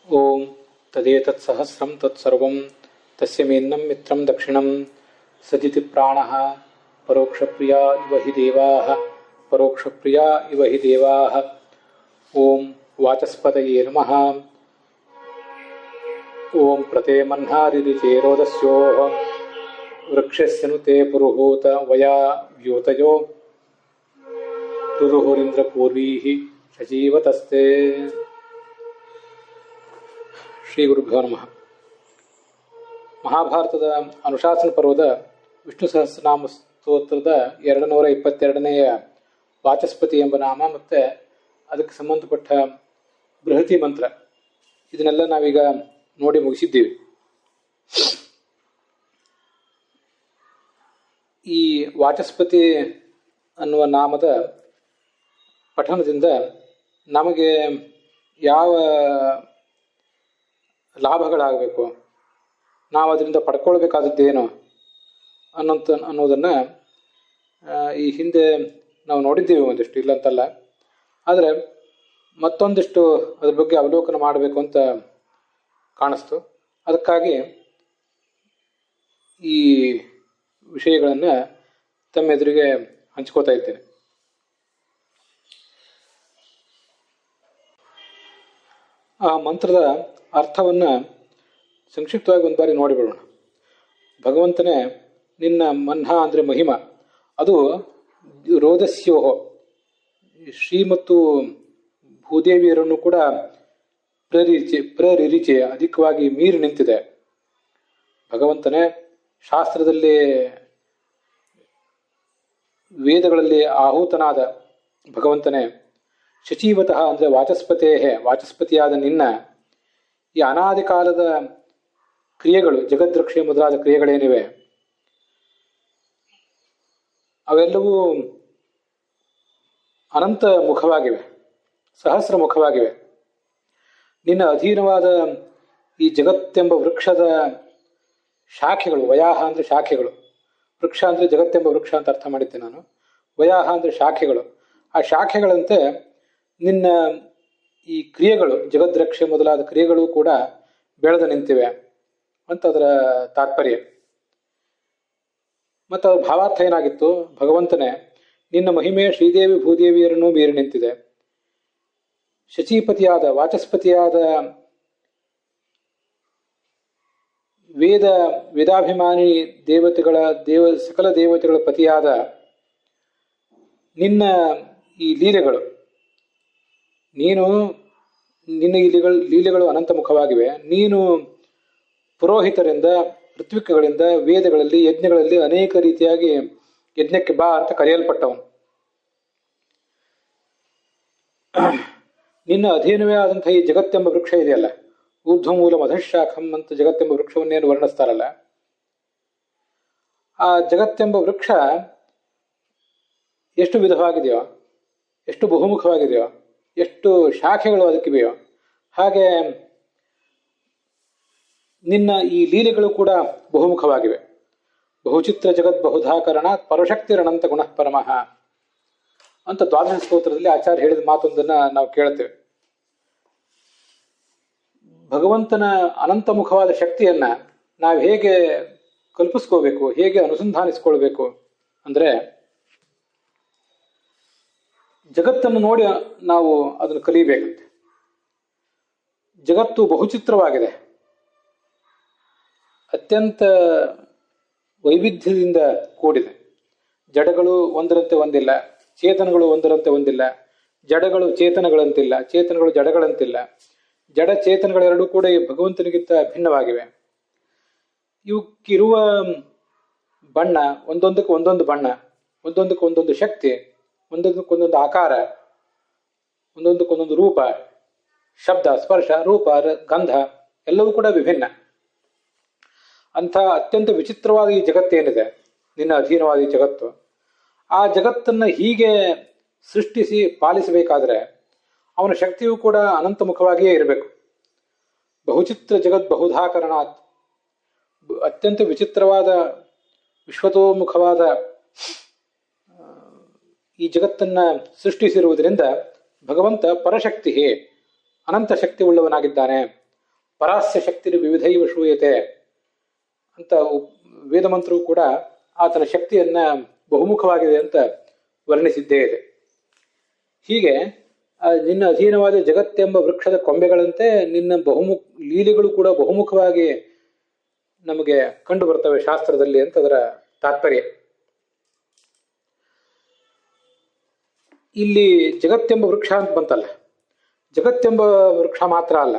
ಓಂ ತದೇತತ್ಸಹಸ್ರಂ ತತ್ಸರ್ವಂ ತಸ್ಯ ಮೇನ್ನಂ ಮಿತ್ರಂ ದಕ್ಷಿಣಂ ಸದಿತಿ ಪ್ರಾಣಃ ಪರೋಕ್ಷಪ್ರಿಯಾ ಇವ ಹಿ ದೇವಾಃ ಪರೋಕ್ಷಪ್ರಿಯಾ ಇವ ಹಿ ದೇವಾಃ. ಓಂ ವಾಚಸ್ಪತಯೇ ನಮಃ. ಓಂ ಪ್ರತೆ ಮಹ್ನಾರಿರಿಚೇರೋದಸ್ಯೋಃ ವೃಕ್ಷಸ್ಯನು ತೇ ಪುರುಹೂತ ವಯಾ ವ್ಯೂತಯೋ ರುರುಹುರಿಂದ್ರಪೂರ್ವೀಃ ಸಜೀವತಸ್ತೆ. ಶ್ರೀ ಗುರುಭ್ಯೋ ನಮಃ. ಮಹಾಭಾರತದ ಅನುಶಾಸನ ಪರ್ವದ ವಿಷ್ಣು ಸಹಸ್ರನಾಮ ಸ್ತೋತ್ರದ 222ನೆಯ ವಾಚಸ್ಪತಿ ಎಂಬ ನಾಮ ಮತ್ತು ಅದಕ್ಕೆ ಸಂಬಂಧಪಟ್ಟ ಬೃಹತಿ ಮಂತ್ರ ಇದನ್ನೆಲ್ಲ ನಾವೀಗ ನೋಡಿ ಮುಗಿಸಿದ್ದೀವಿ. ಈ ವಾಚಸ್ಪತಿ ಅನ್ನುವ ನಾಮದ ಪಠಣದಿಂದ ನಮಗೆ ಯಾವ ಲಾಭಗಳಾಗಬೇಕು, ನಾವು ಅದರಿಂದ ಪಡ್ಕೊಳ್ಬೇಕಾದದ್ದೇನು ಅನ್ನೋದನ್ನು ಈ ಹಿಂದೆ ನಾವು ನೋಡಿದ್ದೀವಿ, ಒಂದಿಷ್ಟು ಇಲ್ಲಂತಲ್ಲ. ಆದರೆ ಮತ್ತೊಂದಿಷ್ಟು ಅದ್ರ ಬಗ್ಗೆ ಅವಲೋಕನ ಮಾಡಬೇಕು ಅಂತ ಕಾಣಿಸ್ತು. ಅದಕ್ಕಾಗಿ ಈ ವಿಷಯಗಳನ್ನು ತಮ್ಮೆದುರಿಗೆ ಹಂಚ್ಕೋತಾ ಇದ್ದೇನೆ. ಆ ಮಂತ್ರದ ಅರ್ಥವನ್ನು ಸಂಕ್ಷಿಪ್ತವಾಗಿ ಒಂದು ಬಾರಿ ನೋಡಿಬಿಡೋಣ. ಭಗವಂತನೇ ನಿನ್ನ ಮನ್ಹ ಅಂದರೆ ಮಹಿಮ, ಅದು ರೋದಸ್ಯೋಹೋ ಶ್ರೀ ಮತ್ತು ಭೂದೇವಿಯರನ್ನು ಕೂಡ ಪ್ರರಿರಿಚೆ ಅಧಿಕವಾಗಿ ಮೀರಿ ನಿಂತಿದೆ. ಭಗವಂತನೇ ಶಾಸ್ತ್ರದಲ್ಲಿ ವೇದಗಳಲ್ಲಿ ಆಹೂತನಾದ ಭಗವಂತನೇ ಶಚೀವತಃ ಅಂದರೆ ವಾಚಸ್ಪತಿಯಾದ ನಿನ್ನ ಈ ಅನಾದಿ ಕಾಲದ ಕ್ರಿಯೆಗಳು, ಜಗದ್ರಕ್ಷೆ ಮೊದಲಾದ ಕ್ರಿಯೆಗಳೇನಿವೆ ಅವೆಲ್ಲವೂ ಅನಂತ ಮುಖವಾಗಿವೆ, ಸಹಸ್ರ ಮುಖವಾಗಿವೆ. ನಿನ್ನ ಅಧೀನವಾದ ಈ ಜಗತ್ತೆಂಬ ವೃಕ್ಷದ ಶಾಖೆಗಳು, ವಯಾಹ ಅಂದರೆ ಶಾಖೆಗಳು, ವೃಕ್ಷ ಅಂದರೆ ಜಗತ್ತೆಂಬ ವೃಕ್ಷ ಅಂತ ಅರ್ಥ ಮಾಡಿದ್ದೆ ನಾನು. ವಯಾಹ ಅಂದರೆ ಶಾಖೆಗಳು. ಆ ಶಾಖೆಗಳಂತೆ ನಿನ್ನ ಈ ಕ್ರಿಯೆಗಳು, ಜಗದ್ರಕ್ಷೆ ಮೊದಲಾದ ಕ್ರಿಯೆಗಳು ಕೂಡ ಬೆಳೆದು ನಿಂತಿವೆ ಅಂತ ಅದರ ತಾತ್ಪರ್ಯ. ಮತ್ತು ಅದರ ಭಾವಾರ್ಥ ಏನಾಗಿತ್ತು? ಭಗವಂತನೇ ನಿನ್ನ ಮಹಿಮೆ ಶ್ರೀದೇವಿ ಭೂದೇವಿಯರನ್ನು ಮೀರಿ ನಿಂತಿದೆ. ಶಚೀಪತಿಯಾದ ವಾಚಸ್ಪತಿಯಾದ ವೇದಾಭಿಮಾನಿ ಸಕಲ ದೇವತೆಗಳ ಪತಿಯಾದ ನಿನ್ನ ಈ ಲೀಲೆಗಳು, ನಿನ್ನ ಲೀಲೆಗಳು ಅನಂತ ಮುಖವಾಗಿವೆ. ನೀನು ಪುರೋಹಿತರಿಂದ, ಋತ್ವಿಕಗಳಿಂದ, ವೇದಗಳಲ್ಲಿ, ಯಜ್ಞಗಳಲ್ಲಿ ಅನೇಕ ರೀತಿಯಾಗಿ ಯಜ್ಞಕ್ಕೆ ಬಾ ಅಂತ ಕರೆಯಲ್ಪಟ್ಟವನು. ನಿನ್ನ ಅಧೀನವೇ ಆದಂತಹ ಈ ಜಗತ್ತೆಂಬ ವೃಕ್ಷ ಇದೆಯಲ್ಲ, ಊರ್ಧ್ವಮೂಲ ಮಧಃಶಾಖಂ ಅಂತ ಜಗತ್ತೆಂಬ ವೃಕ್ಷವನ್ನೇನು ವರ್ಣಿಸ್ತಾರಲ್ಲ, ಆ ಜಗತ್ತೆಂಬ ವೃಕ್ಷ ಎಷ್ಟು ವಿಧವಾಗಿದೆಯೋ, ಎಷ್ಟು ಬಹುಮುಖವಾಗಿದೆಯೋ, ಎಷ್ಟು ಶಾಖೆಗಳು ಅದಕ್ಕಿವೆಯೋ, ಹಾಗೆ ನಿನ್ನ ಈ ಲೀಲೆಗಳು ಕೂಡ ಬಹುಮುಖವಾಗಿವೆ. ಬಹುಚಿತ್ರ ಜಗತ್ ಬಹುಧಾಕರಣ ಪರಶಕ್ತಿರನಂತ ಗುಣಃ ಪರಮಃ ಅಂತ ದ್ವಾದಶ ಸ್ತೋತ್ರದಲ್ಲಿ ಆಚಾರ್ಯ ಹೇಳಿದ ಮಾತೊಂದನ್ನು ನಾವು ಕೇಳ್ತೇವೆ. ಭಗವಂತನ ಅನಂತ ಮುಖವಾದ ಶಕ್ತಿಯನ್ನ ನಾವು ಹೇಗೆ ಕಲ್ಪಿಸ್ಕೋಬೇಕು, ಹೇಗೆ ಅನುಸಂಧಾನಿಸ್ಕೊಳ್ಬೇಕು ಅಂದರೆ, ಜಗತ್ತನ್ನು ನೋಡಿ ನಾವು ಅದನ್ನು ಕಲಿಯಬೇಕಂತೆ. ಜಗತ್ತು ಬಹುಚಿತ್ರವಾಗಿದೆ, ಅತ್ಯಂತ ವೈವಿಧ್ಯದಿಂದ ಕೂಡಿದೆ. ಜಡಗಳು ಒಂದರಂತೆ ಒಂದಿಲ್ಲ, ಚೇತನಗಳು ಒಂದರಂತೆ ಒಂದಿಲ್ಲ. ಜಡಗಳು ಚೇತನಗಳಂತಿಲ್ಲ, ಚೇತನಗಳು ಜಡಗಳಂತಿಲ್ಲ. ಜಡ ಚೇತನಗಳೆರಡೂ ಕೂಡ ಈ ಭಗವಂತನಿಗಿಂತ ಭಿನ್ನವಾಗಿವೆ. ಇವಕ್ಕಿರುವ ಬಣ್ಣ ಒಂದೊಂದಕ್ಕೆ ಒಂದೊಂದು ಬಣ್ಣ, ಒಂದೊಂದಕ್ಕೆ ಒಂದೊಂದು ಶಕ್ತಿ, ಒಂದೊಂದಕ್ಕೊಂದೊಂದು ಆಕಾರ, ಒಂದೊಂದಕ್ಕೊಂದೊಂದು ರೂಪ, ಶಬ್ದ, ಸ್ಪರ್ಶ, ರೂಪ, ಗಂಧ ಎಲ್ಲವೂ ಕೂಡ ವಿಭಿನ್ನ. ಅಂಥ ಅತ್ಯಂತ ವಿಚಿತ್ರವಾದ ಈ ಜಗತ್ತೇನಿದೆ, ನಿನ್ನ ಅಧೀನವಾದ ಈ ಜಗತ್ತು, ಆ ಜಗತ್ತನ್ನು ಹೀಗೆ ಸೃಷ್ಟಿಸಿ ಪಾಲಿಸಬೇಕಾದ್ರೆ ಅವನ ಶಕ್ತಿಯೂ ಕೂಡ ಅನಂತ ಮುಖವಾಗಿಯೇ ಇರಬೇಕು. ಬಹುಚಿತ್ರ ಜಗತ್ ಬಹುಧಾಕರಣಾತ್, ಅತ್ಯಂತ ವಿಚಿತ್ರವಾದ ವಿಶ್ವತೋಮುಖವಾದ ಈ ಜಗತ್ತನ್ನು ಸೃಷ್ಟಿಸಿರುವುದರಿಂದ ಭಗವಂತ ಪರಶಕ್ತಿ, ಅನಂತ ಶಕ್ತಿ ಉಳ್ಳವನಾಗಿದ್ದಾನೆ ಪರಾಸ್ಯ ಶಕ್ತಿ ವಿವಿಧೈವ ಶ್ರೂಯತೆ ಅಂತ ವೇದಮಂತ್ರವು ಕೂಡ ಆತನ ಶಕ್ತಿಯನ್ನ ಬಹುಮುಖವಾಗಿದೆ ಅಂತ ವರ್ಣಿಸಿದ್ದೇ ಇದೆ. ಹೀಗೆ ನಿನ್ನ ಅಧೀನವಾದ ಜಗತ್ತೆಂಬ ವೃಕ್ಷದ ಕೊಂಬೆಗಳಂತೆ ನಿನ್ನ ಲೀಲೆಗಳು ಕೂಡ ಬಹುಮುಖವಾಗಿ ನಮಗೆ ಕಂಡು ಬರ್ತವೆ ಶಾಸ್ತ್ರದಲ್ಲಿ ಅಂತ ಅದರ ತಾತ್ಪರ್ಯ. ಇಲ್ಲಿ ಜಗತ್ತೆಂಬ ವೃಕ್ಷ ಅಂತ ಬಂತಲ್ಲ, ಜಗತ್ತೆಂಬ ವೃಕ್ಷ ಮಾತ್ರ ಅಲ್ಲ,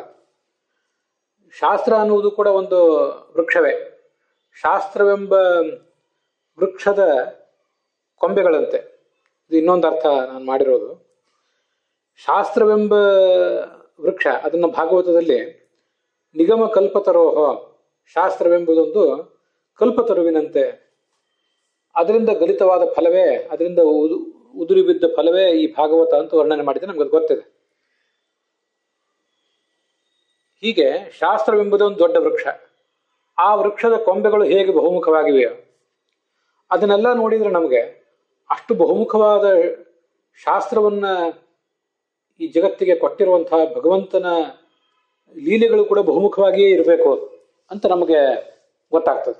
ಶಾಸ್ತ್ರ ಅನ್ನುವುದು ಕೂಡ ಒಂದು ವೃಕ್ಷವೇ. ಶಾಸ್ತ್ರವೆಂಬ ವೃಕ್ಷದ ಕೊಂಬೆಗಳಂತೆ, ಇದು ಇನ್ನೊಂದು ಅರ್ಥ ನಾನು ಮಾಡಿರೋದು. ಶಾಸ್ತ್ರವೆಂಬ ವೃಕ್ಷ, ಅದನ್ನು ಭಾಗವತದಲ್ಲಿ ನಿಗಮ ಕಲ್ಪತರೋಹ, ಶಾಸ್ತ್ರವೆಂಬುದೊಂದು ಕಲ್ಪತರುವಿನಂತೆ, ಅದರಿಂದ ಗಲಿತವಾದ ಫಲವೇ, ಅದರಿಂದ ಉದುರಿ ಬಿದ್ದ ಫಲವೇ ಈ ಭಾಗವತ ಅಂತ ವರ್ಣನೆ ಮಾಡಿದ್ರೆ ನಮ್ಗೆ ಅದು ಗೊತ್ತಿದೆ. ಹೀಗೆ ಶಾಸ್ತ್ರವೆಂಬುದು ಒಂದು ದೊಡ್ಡ ವೃಕ್ಷ. ಆ ವೃಕ್ಷದ ಕೊಂಬೆಗಳು ಹೇಗೆ ಬಹುಮುಖವಾಗಿವೆಯೋ ಅದನ್ನೆಲ್ಲ ನೋಡಿದ್ರೆ ನಮಗೆ ಅಷ್ಟು ಬಹುಮುಖವಾದ ಶಾಸ್ತ್ರವನ್ನ ಈ ಜಗತ್ತಿಗೆ ಕೊಟ್ಟಿರುವಂತಹ ಭಗವಂತನ ಲೀಲೆಗಳು ಕೂಡ ಬಹುಮುಖವಾಗಿಯೇ ಇರಬೇಕು ಅಂತ ನಮಗೆ ಗೊತ್ತಾಗ್ತದೆ.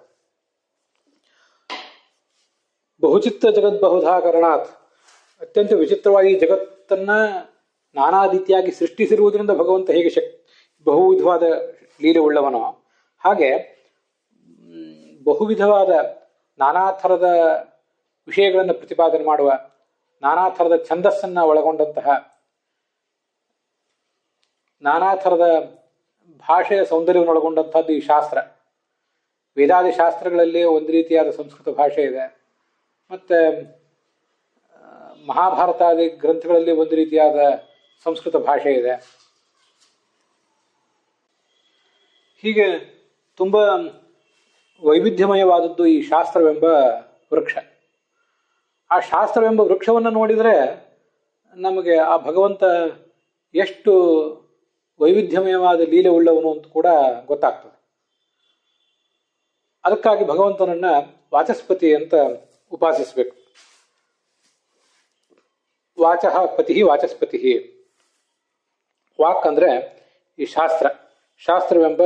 ಬಹುಚಿತ್ತ ಜಗದ್ಬಹುಧಾಕರಣಾತ್, ಅತ್ಯಂತ ವಿಚಿತ್ರವಾಗಿ ಜಗತ್ತನ್ನ ನಾನಾ ರೀತಿಯಾಗಿ ಸೃಷ್ಟಿಸಿರುವುದರಿಂದ ಭಗವಂತ ಹೇಗೆ ಬಹುವಿಧವಾದ ಲೀಲೆ ಉಳ್ಳವನೋ ಹಾಗೆ ಬಹುವಿಧವಾದ ನಾನಾ ಥರದ ವಿಷಯಗಳನ್ನು ಪ್ರತಿಪಾದನೆ ಮಾಡುವ, ನಾನಾ ಥರದ ಛಂದಸ್ಸನ್ನ ಒಳಗೊಂಡಂತಹ, ನಾನಾ ಥರದ ಭಾಷೆಯ ಸೌಂದರ್ಯವನ್ನು ಒಳಗೊಂಡಂತಹದ್ದು ಈ ಶಾಸ್ತ್ರ. ವೇದಾದಿ ಶಾಸ್ತ್ರಗಳಲ್ಲಿ ಒಂದು ರೀತಿಯಾದ ಸಂಸ್ಕೃತ ಭಾಷೆ ಇದೆ, ಮತ್ತೆ ಮಹಾಭಾರತಾದಿ ಗ್ರಂಥಗಳಲ್ಲಿ ಒಂದು ರೀತಿಯಾದ ಸಂಸ್ಕೃತ ಭಾಷೆ ಇದೆ. ಹೀಗೆ ತುಂಬ ವೈವಿಧ್ಯಮಯವಾದದ್ದು ಈ ಶಾಸ್ತ್ರವೆಂಬ ವೃಕ್ಷ. ಆ ಶಾಸ್ತ್ರವೆಂಬ ವೃಕ್ಷವನ್ನು ನೋಡಿದರೆ ನಮಗೆ ಆ ಭಗವಂತ ಎಷ್ಟು ವೈವಿಧ್ಯಮಯವಾದ ಲೀಲೆ ಉಳ್ಳವನು ಅಂತ ಕೂಡ ಗೊತ್ತಾಗ್ತದೆ. ಅದಕ್ಕಾಗಿ ಭಗವಂತನನ್ನ ವಾಚಸ್ಪತಿ ಅಂತ ಉಪಾಸಿಸಬೇಕು. ವಾಚಃ ಪತಿ ವಾಚಸ್ಪತಿ. ವಾಕ್ ಅಂದ್ರೆ ಈ ಶಾಸ್ತ್ರ, ಶಾಸ್ತ್ರವೆಂಬ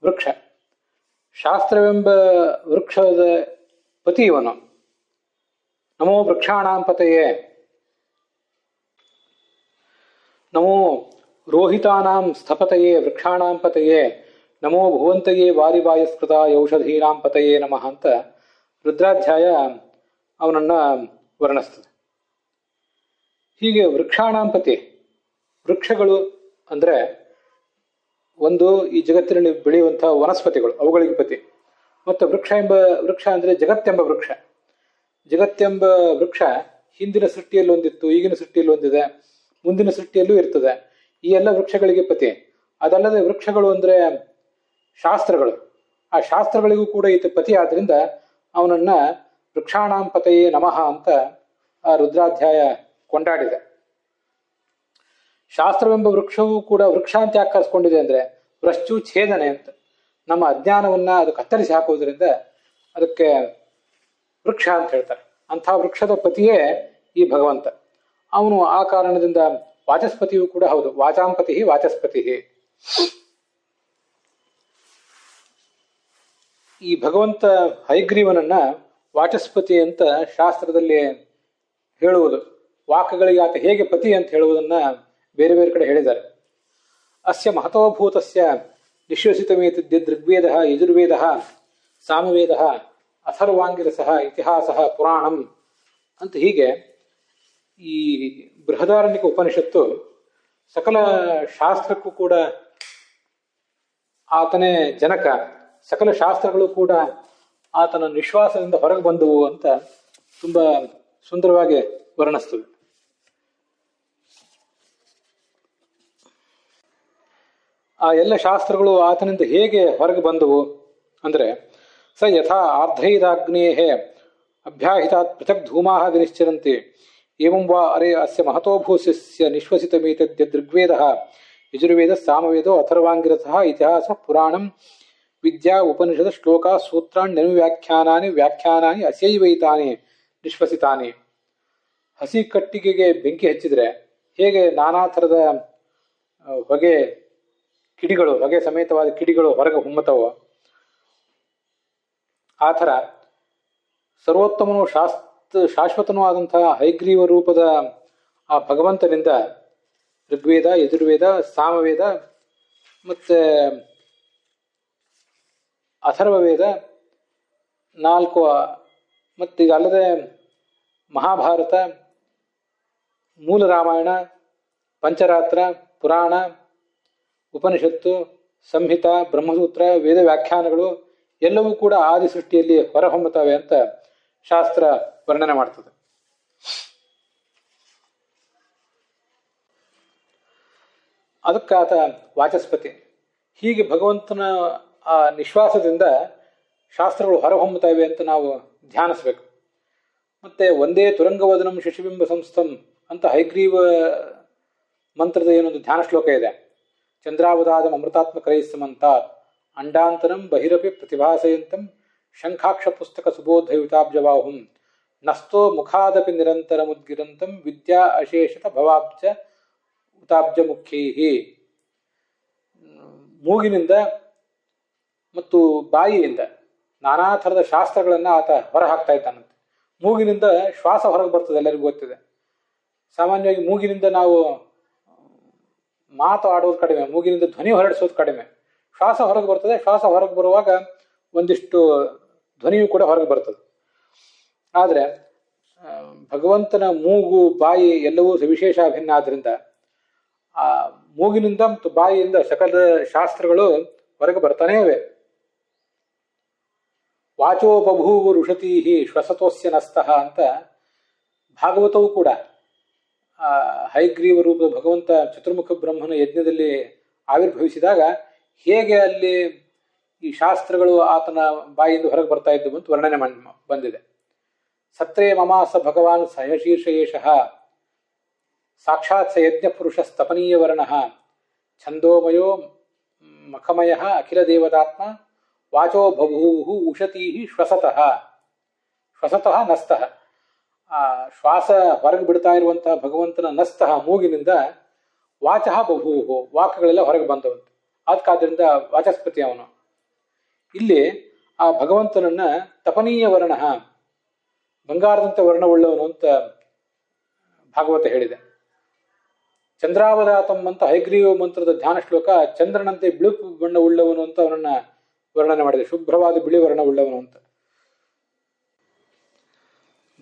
ವೃಕ್ಷ. ಶಾಸ್ತ್ರವೆಂಬ ವೃಕ್ಷದ ಪತಿ ಇವನು. ನಮೋ ವೃಕ್ಷಾಣಾಂ ಪತಯೇ, ನಮೋ ರೋಹಿತಾನಾಂ ಸ್ಥಪತಯೇ ವೃಕ್ಷಾಣಾಂ ಪತಯೇ, ನಮೋ ಭುವಂತಯೇ ವಾರಿವಾಯಸ್ಕೃತ ಔಷಧೀನಾಂ ಪತಯೇ ನಮಃ ಅಂತ ರುದ್ರಾಧ್ಯಾಯ ಅವನನ್ನ ವರ್ಣಿಸ್ತದೆ. ಹೀಗೆ ವೃಕ್ಷಾಣಾಂ ಪತಿ, ವೃಕ್ಷಗಳು ಅಂದ್ರೆ ಒಂದು ಈ ಜಗತ್ತಿನಲ್ಲಿ ಬೆಳೆಯುವಂತಹ ವನಸ್ಪತಿಗಳು, ಅವುಗಳಿಗೆ ಪತಿ. ಮತ್ತು ವೃಕ್ಷ ಅಂದ್ರೆ ಜಗತ್ತೆಂಬ ವೃಕ್ಷ. ಜಗತ್ತೆಂಬ ವೃಕ್ಷ ಹಿಂದಿನ ಸೃಷ್ಟಿಯಲ್ಲಿ ಒಂದಿತ್ತು, ಈಗಿನ ಸೃಷ್ಟಿಯಲ್ಲಿ ಒಂದಿದೆ, ಮುಂದಿನ ಸೃಷ್ಟಿಯಲ್ಲೂ ಇರ್ತದೆ. ಈ ಎಲ್ಲ ವೃಕ್ಷಗಳಿಗೆ ಪತಿ. ಅದಲ್ಲದೆ ವೃಕ್ಷಗಳು ಅಂದ್ರೆ ಶಾಸ್ತ್ರಗಳು. ಆ ಶಾಸ್ತ್ರಗಳಿಗೂ ಕೂಡ ಈತ ಪತಿ ಆದ್ರಿಂದ ಅವನನ್ನ ವೃಕ್ಷಾಣಾಂ ಪತಯೇ ನಮಃ ಅಂತ ಆ ರುದ್ರಾಧ್ಯಾಯ ಕೊಂಡಾಡಿದೆ. ಶಾಸ್ತ್ರವೆಂಬ ವೃಕ್ಷವೂ ಕೂಡ ವೃಕ್ಷ ಅಂತ ಯಾಕೆ ಕರೆಸ್ಕೊಂಡಿದೆ ಅಂದ್ರೆ ವೃಶ್ಚು ಛೇದನೆ ಅಂತ. ನಮ್ಮ ಅಜ್ಞಾನವನ್ನ ಅದು ಕತ್ತರಿಸಿ ಹಾಕುವುದರಿಂದ ಅದಕ್ಕೆ ವೃಕ್ಷ ಅಂತ ಹೇಳ್ತಾರೆ. ಅಂಥ ವೃಕ್ಷದ ಪತಿಯೇ ಈ ಭಗವಂತ. ಅವನು ಆ ಕಾರಣದಿಂದ ವಾಚಸ್ಪತಿಯೂ ಕೂಡ ಹೌದು. ವಾಚಾಂಪತಿ ವಾಚಸ್ಪತಿ. ಈ ಭಗವಂತ ಹಯಗ್ರೀವನನ್ನ ವಾಚಸ್ಪತಿ ಅಂತ ಶಾಸ್ತ್ರದಲ್ಲಿ ಹೇಳುವುದು. ವಾಕ್ಗಳಿಗೆ ಆತ ಹೇಗೆ ಪತಿ ಅಂತ ಹೇಳುವುದನ್ನ ಬೇರೆ ಬೇರೆ ಕಡೆ ಹೇಳಿದ್ದಾರೆ. ಅಸ್ಯ ಮಹತೋಭೂತಸ್ಯ ನಿಶ್ವಸಿತಮೇತದ್ಯದ್ ಋಗ್ವೇದ ಯಜುರ್ವೇದ ಸಾಮವೇದ ಅಥರ್ವಾಂಗಿರಸ ಇತಿಹಾಸ ಪುರಾಣಂ ಅಂತ ಹೀಗೆ ಈ ಬೃಹದಾರಣ್ಯಕ ಉಪನಿಷತ್ತು ಸಕಲ ಶಾಸ್ತ್ರಕ್ಕೂ ಕೂಡ ಆತನೇ ಜನಕ. ಸಕಲ ಶಾಸ್ತ್ರಗಳು ಕೂಡ ಆತನ ನಿಶ್ವಾಸದಿಂದ ಹೊರಗೆ ಬಂದವು ಅಂತ ತುಂಬಾ ಸುಂದರವಾಗಿ ವರ್ಣಿಸ್ತದೆ. ಆ ಎಲ್ಲ ಶಾಸ್ತ್ರಗಳು ಆತನಿಂದ ಹೇಗೆ ಹೊರಗೆ ಬಂದವು ಅಂದ್ರೆ ಸ ಯಥಾ ಆರ್ಧೈರಾಗ್ನೇಹೇ ಅಭ್ಯಾಹಿತಾತ್ ಪೃಥಕ್ ಧೂಮಾ ವಿನಿಶ್ಚರಂತಿ ಏವಂ ವಾ ಅರೆ ಅಸ್ಯ ಮಹತೋಭೂಸ್ಯ ನಿಶ್ವಸಿತಮೇತದ್ಯದ್ ಋಗ್ವೇದ ಯಜುರ್ವೇದ ಸಾಮವೇದೋ ಅಥರ್ವಾಂಗಿರಸಃ ಇತಿಹಾಸ ಪುರಾಣಂ ವಿದ್ಯಾ ಉಪನಿಷದ ಶ್ಲೋಕ ಸೂತ್ರಾಣ್ಯನು ವ್ಯಾಖ್ಯಾನಾನಿ ಅಸ್ಯೈವೈತಾನಿ ನಿಶ್ವಸಿತಾನಿ. ಹಸಿ ಕಟ್ಟಿಗೆಗೆ ಬೆಂಕಿ ಹಚ್ಚಿದ್ರೆ ಹೇಗೆ ನಾನಾ ಥರದ ಹೊಗೆ ಕಿಡಿಗಳು, ಹೊಗೆ ಸಮೇತವಾದ ಕಿಡಿಗಳು ಹೊರಗೆ ಹೊಮ್ಮತವೋ ಆ ಥರ ಸರ್ವೋತ್ತಮನು ಶಾಶ್ವತನೂ ಆದಂತಹ ಹೈಗ್ರೀವ ರೂಪದ ಆ ಭಗವಂತನಿಂದ ಋಗ್ವೇದ, ಯಜುರ್ವೇದ, ಸಾಮವೇದ ಮತ್ತು ಅಥರ್ವವೇದ 4 ಮತ್ತು ಅಲ್ಲದೆ ಮಹಾಭಾರತ, ಮೂಲ ರಾಮಾಯಣ, ಪಂಚರಾತ್ರ, ಪುರಾಣ, ಉಪನಿಷತ್ತು, ಸಂಹಿತ, ಬ್ರಹ್ಮಸೂತ್ರ, ವೇದ ವ್ಯಾಖ್ಯಾನಗಳು ಎಲ್ಲವೂ ಕೂಡ ಆದಿ ಸೃಷ್ಟಿಯಲ್ಲಿ ಹೊರಹೊಮ್ಮುತ್ತವೆ ಅಂತ ಶಾಸ್ತ್ರ ವರ್ಣನೆ ಮಾಡ್ತದೆ. ಅದಕ್ಕಾತ ವಾಚಸ್ಪತಿ. ಹೀಗೆ ಭಗವಂತನ ಆ ನಿಶ್ವಾಸದಿಂದ ಶಾಸ್ತ್ರಗಳು ಹೊರಹೊಮ್ಮುತ್ತವೆ ಅಂತ ನಾವು ಧ್ಯಾನಿಸ್ಬೇಕು. ಮತ್ತೆ ಒಂದೇ ತುರಂಗವದನಂ ಶಶಿಬಿಂಬ ಸಂಸ್ಥಂ ಅಂತ ಹೈಗ್ರೀವ ಮಂತ್ರದ ಏನೊಂದು ಧ್ಯಾನ ಶ್ಲೋಕ ಇದೆ. ಚಂದ್ರಾವದಾದಂ ಅಮೃತಾತ್ಮಕರೈಸ್ಸಮಂತ ಅಂಡಾಂತರಂ ಬಹಿರಪಿ ಪ್ರತಿಭಾಸಯಂತಂ ಶಂಖಾಕ್ಷ ಪುಸ್ತಕ ಸುಬೋಧಯುತಾಬ್ಜವಾಹುಂ ನಸ್ತೋ ಮುಖಾದಪಿ ನಿರಂತರ ಮುದ್ಗಿರಂತಂ ವಿದ್ಯಾ ಅಶೇಷತ ಭವಾಬ್ಜ ಉತಾಬ್ಜ ಮುಖ್ಯೈಹಿ. ಮೂಗಿನಿಂದ ಮತ್ತು ಬಾಯಿಯಿಂದ ನಾನಾ ಥರದ ಶಾಸ್ತ್ರಗಳನ್ನು ಆತ ಹೊರ ಹಾಕ್ತಾ ಇದ್ದಾನಂತೆ. ಮೂಗಿನಿಂದ ಶ್ವಾಸ ಹೊರಗೆ ಬರ್ತದೆ, ಎಲ್ಲರಿಗೂ ಗೊತ್ತಿದೆ. ಸಾಮಾನ್ಯವಾಗಿ ಮೂಗಿನಿಂದ ನಾವು ಮಾತು ಆಡೋದು ಕಡಿಮೆ, ಮೂಗಿನಿಂದ ಧ್ವನಿ ಹೊರಡಿಸೋದು ಕಡಿಮೆ. ಶ್ವಾಸ ಹೊರಗೆ ಬರ್ತದೆ. ಶ್ವಾಸ ಹೊರಗೆ ಬರುವಾಗ ಒಂದಿಷ್ಟು ಧ್ವನಿಯು ಕೂಡ ಹೊರಗೆ ಬರ್ತದೆ. ಆದರೆ ಭಗವಂತನ ಮೂಗು, ಬಾಯಿ ಎಲ್ಲವೂ ಸವಿಶೇಷ ಅಭಿನ್ನ ಆದ್ದರಿಂದ ಆ ಮೂಗಿನಿಂದ ಮತ್ತು ಬಾಯಿಯಿಂದ ಸಕಲ ಶಾಸ್ತ್ರಗಳು ಹೊರಗೆ ಬರ್ತಾನೇ ಇವೆ. ವಾಚೋ ಬಭೂವು ಋಷತೀಹಿ ಶ್ವಸತೋಸ್ಯ ನಸ್ತಃ ಅಂತ ಭಾಗವತವೂ ಕೂಡ ಹೈಗ್ರೀವ ರೂಪದ ಭಗವಂತ ಚತುರ್ಮುಖ ಬ್ರಹ್ಮನ ಯಜ್ಞದಲ್ಲಿ ಆವಿರ್ಭವಿಸಿದಾಗ ಹೇಗೆ ಅಲ್ಲಿ ಈ ಶಾಸ್ತ್ರಗಳು ಆತನ ಬಾಯಿಯಿಂದ ಹೊರಗೆ ಬರ್ತಾ ಇದ್ದವು ಅಂತ ವರ್ಣನೆ ಬಂದಿದೆ. ಸತ್ರೇ ಮಮಾಸ ಭಗವಾನ್ ಸಹಶೀರ್ಷ ಏಷಃ ಸಾಕ್ಷಾತ್ ಸ ಯಜ್ಞ ಪುರುಷ ಸ್ತಪನೀಯ ವರ್ಣ ಛಂದೋಮಯೋ ಮಖಮಯ ಅಖಿಲ ದೇವತಾತ್ಮ ವಾಚೋ ಬಭೂವು ಉಷತೀ ಶ್ವಸತಃ ಶ್ವಸತಃ ನಸ್ತಃ. ಆ ಶ್ವಾಸ ಹೊರಗೆ ಬಿಡ್ತಾ ಇರುವಂತಹ ಭಗವಂತನ ನಸ್ತಃ ಮೂಗಿನಿಂದ ವಾಚಃ ಬಭೂವು ವಾಕ್ಯಗಳೆಲ್ಲ ಹೊರಗೆ ಬಂದವಂತೆ. ಅದಕ್ಕಾದ್ರಿಂದ ವಾಚಸ್ಪತಿ ಅವನು. ಇಲ್ಲಿ ಆ ಭಗವಂತನನ್ನ ತಪನೀಯ ವರ್ಣ, ಬಂಗಾರದಂತೆ ವರ್ಣವುಳ್ಳವನು ಅಂತ ಭಾಗವತ ಹೇಳಿದೆ. ಚಂದ್ರಾವದಾತಂ ಅಂತ ಹೈಗ್ರೀವ ಮಂತ್ರದ ಧ್ಯಾನ ಶ್ಲೋಕ ಚಂದ್ರನಂತೆ ಬಿಳುಪು ಬಣ್ಣ ಉಳ್ಳವನು ಅಂತ ಅವನನ್ನ ವರ್ಣನೆ ಮಾಡಿದೆ. ಶುಭ್ರವಾದ ಬಿಳಿ ವರ್ಣ ಉಳ್ಳವನು ಅಂತ.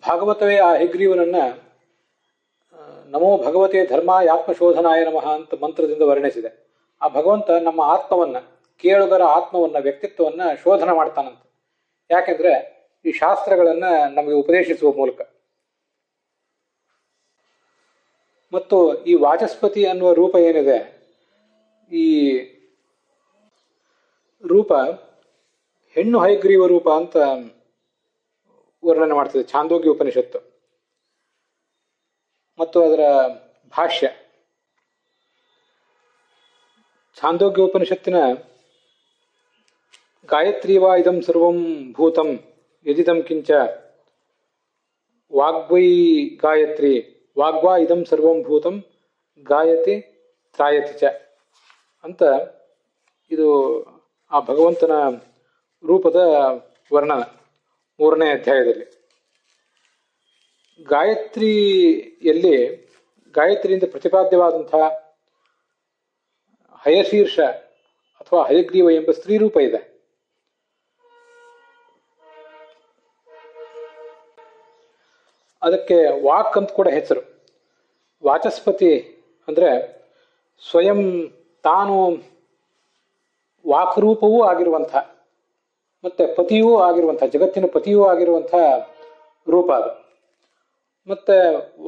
ಭಾಗವತವೇ ಆ ಹೈಗ್ರೀವನನ್ನ ನಮೋ ಭಗವತೆ ಧರ್ಮಾಯ ಆತ್ಮಶೋಧನಾಯ ನಮಃ ಅಂತ ಮಂತ್ರದಿಂದ ವರ್ಣಿಸಿದೆ. ಆ ಭಗವಂತ ನಮ್ಮ ಆತ್ಮವನ್ನ, ಕೇಳುಗರ ಆತ್ಮವನ್ನ, ವ್ಯಕ್ತಿತ್ವವನ್ನ ಶೋಧನ ಮಾಡ್ತಾನಂತ. ಯಾಕೆಂದ್ರೆ ಈ ಶಾಸ್ತ್ರಗಳನ್ನ ನಮಗೆ ಉಪದೇಶಿಸುವ ಮೂಲಕ. ಮತ್ತು ಈ ವಾಚಸ್ಪತಿ ಅನ್ನುವ ರೂಪ ಏನಿದೆ, ಈ ರೂಪ ಹೆಣ್ಣು ಹೈಗ್ರೀವ ರೂಪ ಅಂತ ವರ್ಣನೆ ಮಾಡ್ತದೆ ಛಾಂದೋಗ್ಯ ಉಪನಿಷತ್ತು ಮತ್ತು ಅದರ ಭಾಷ್ಯ. ಛಾಂದೋಗ್ಯ ಉಪನಿಷತ್ತಿನ ಗಾಯತ್ರೀವಾ ಇದಂ ಸರ್ವಂ ಭೂತಂ ಯದಿದಂ ಕಿಂಚ ವಾಗ್ವೈ ಗಾಯತ್ರಿ ವಾಗ್ವಾ ಇದಂ ಸರ್ವಂ ಭೂತಂ ಗಾಯತಿ ತ್ರಾಯತಿ ಚ ಅಂತ ಇದು ಆ ಭಗವಂತನ ರೂಪದ ವರ್ಣನ 3ನೇ ಅಧ್ಯಾಯದಲ್ಲಿ. ಗಾಯತ್ರಿಯಲ್ಲಿ ಗಾಯತ್ರಿಯಿಂದ ಪ್ರತಿಪಾದ್ಯವಾದಂತಹ ಹಯಶೀರ್ಷ ಅಥವಾ ಹಯಗ್ರೀವ ಎಂಬ ಸ್ತ್ರೀ ರೂಪ ಇದೆ. ಅದಕ್ಕೆ ವಾಕ್ ಅಂತ ಕೂಡ ಹೆಸರು. ವಾಚಸ್ಪತಿ ಅಂದ್ರೆ ಸ್ವಯಂ ತಾನು ವಾಕ್ರೂಪವೂ ಆಗಿರುವಂಥ ಮತ್ತೆ ಪತಿಯೂ ಆಗಿರುವಂಥ, ಜಗತ್ತಿನ ಪತಿಯೂ ಆಗಿರುವಂಥ ರೂಪ ಅದು. ಮತ್ತೆ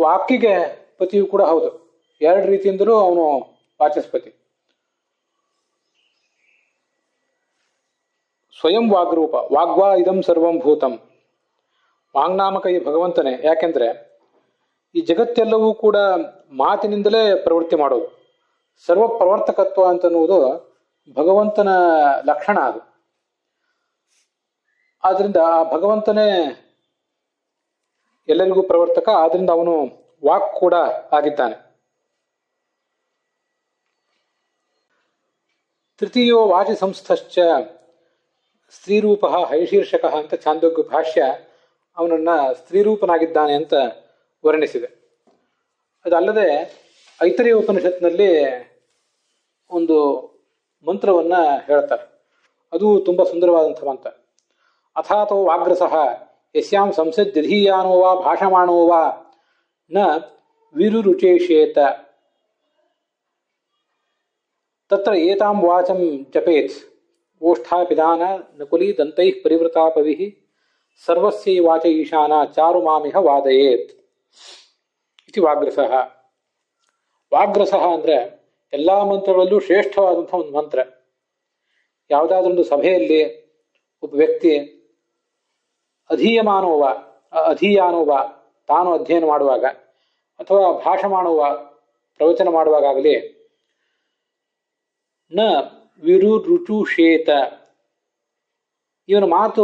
ವಾಕಿಗೆ ಪತಿಯೂ ಕೂಡ ಹೌದು. 2 ರೀತಿಯಿಂದಲೂ ಅವನು ವಾಚಸ್ಪತಿ. ಸ್ವಯಂ ವಾಗ್ರೂಪ, ವಾಗ್ವಾ ಇದಂ ಸರ್ವಂ ಭೂತಂ. ವಾಂಗ್ನಾಮಕ ಈ ಭಗವಂತನೇ. ಯಾಕೆಂದ್ರೆ ಈ ಜಗತ್ತೆಲ್ಲವೂ ಕೂಡ ಮಾತಿನಿಂದಲೇ ಪ್ರವೃತ್ತಿ ಮಾಡೋದು. ಸರ್ವ ಪ್ರವರ್ತಕತ್ವ ಅಂತನ್ನುವುದು ಭಗವಂತನ ಲಕ್ಷಣ ಅದು. ಆದ್ರಿಂದ ಆ ಭಗವಂತನೇ ಎಲ್ಲರಿಗೂ ಪ್ರವರ್ತಕ. ಆದ್ರಿಂದ ಅವನು ವಾಕ್ ಕೂಡ ಆಗಿದ್ದಾನೆ. ತೃತೀಯೋ ವಾಚಿ ಸಂಸ್ಥಶ್ಚ ಸ್ತ್ರೀರೂಪ ಹೈಶೀರ್ಷಕ ಅಂತ ಛಾಂದೋಗ್ಯ ಭಾಷ್ಯ ಅವನನ್ನು ಸ್ತ್ರೀರೂಪನಾಗಿದ್ದಾನೆ ಅಂತ ವರ್ಣಿಸಿದೆ. ಅದಲ್ಲದೆ ಐತರೇಯ ಉಪನಿಷತ್ನಲ್ಲಿ ಒಂದು ಮಂತ್ರವನ್ನು ಹೇಳ್ತಾರೆ, ಅದು ತುಂಬ ಸುಂದರವಾದಂಥ ಮಂತ್ರ. ಅಥಾತೋ ವಾಗ್ರಸಃ ಯಸ್ಯಾಂ ಸಂಸದ್ಯಧೀಯಾನೋ ವಾ ಭಾಷಮಾಣೋ ವಾ ನ ವಿರುರುಚೇಷೇತ ತತ್ರ ಏತಾಂ ವಾಚಂ ಜಪೇತ್ ಓಷ್ಠಾಪಿದಾನ ನಕುಲಿ ದಂತೈಃ ಪರಿವೃತಾಪವಿಃ ಸರ್ವಸ್ಯೈ ವಾಚ ಈಶಾನ ಚಾರು ಮಾಮಿಹ ವಾದಯೇತ್ ಇತಿ ವಾಗ್ರಸಃ. ವಾಗ್ರಸಃ ಅಂದರೆ ಎಲ್ಲ ಮಂತ್ರಗಳಲ್ಲೂ ಶ್ರೇಷ್ಠವಾದಂಥ ಒಂದು ಮಂತ್ರ. ಯಾವುದಾದ್ರೊಂದು ಸಭೆಯಲ್ಲಿ ಒಬ್ಬ ವ್ಯಕ್ತಿ ಅಧೀಯಾನೋವ ತಾನು ಅಧ್ಯಯನ ಮಾಡುವಾಗ ಅಥವಾ ಭಾಷಮಾಣೋವ ಪ್ರವಚನ ಮಾಡುವಾಗಲಿ ನ ವಿರುರುಚುಷೇತ ಇವನ ಮಾತು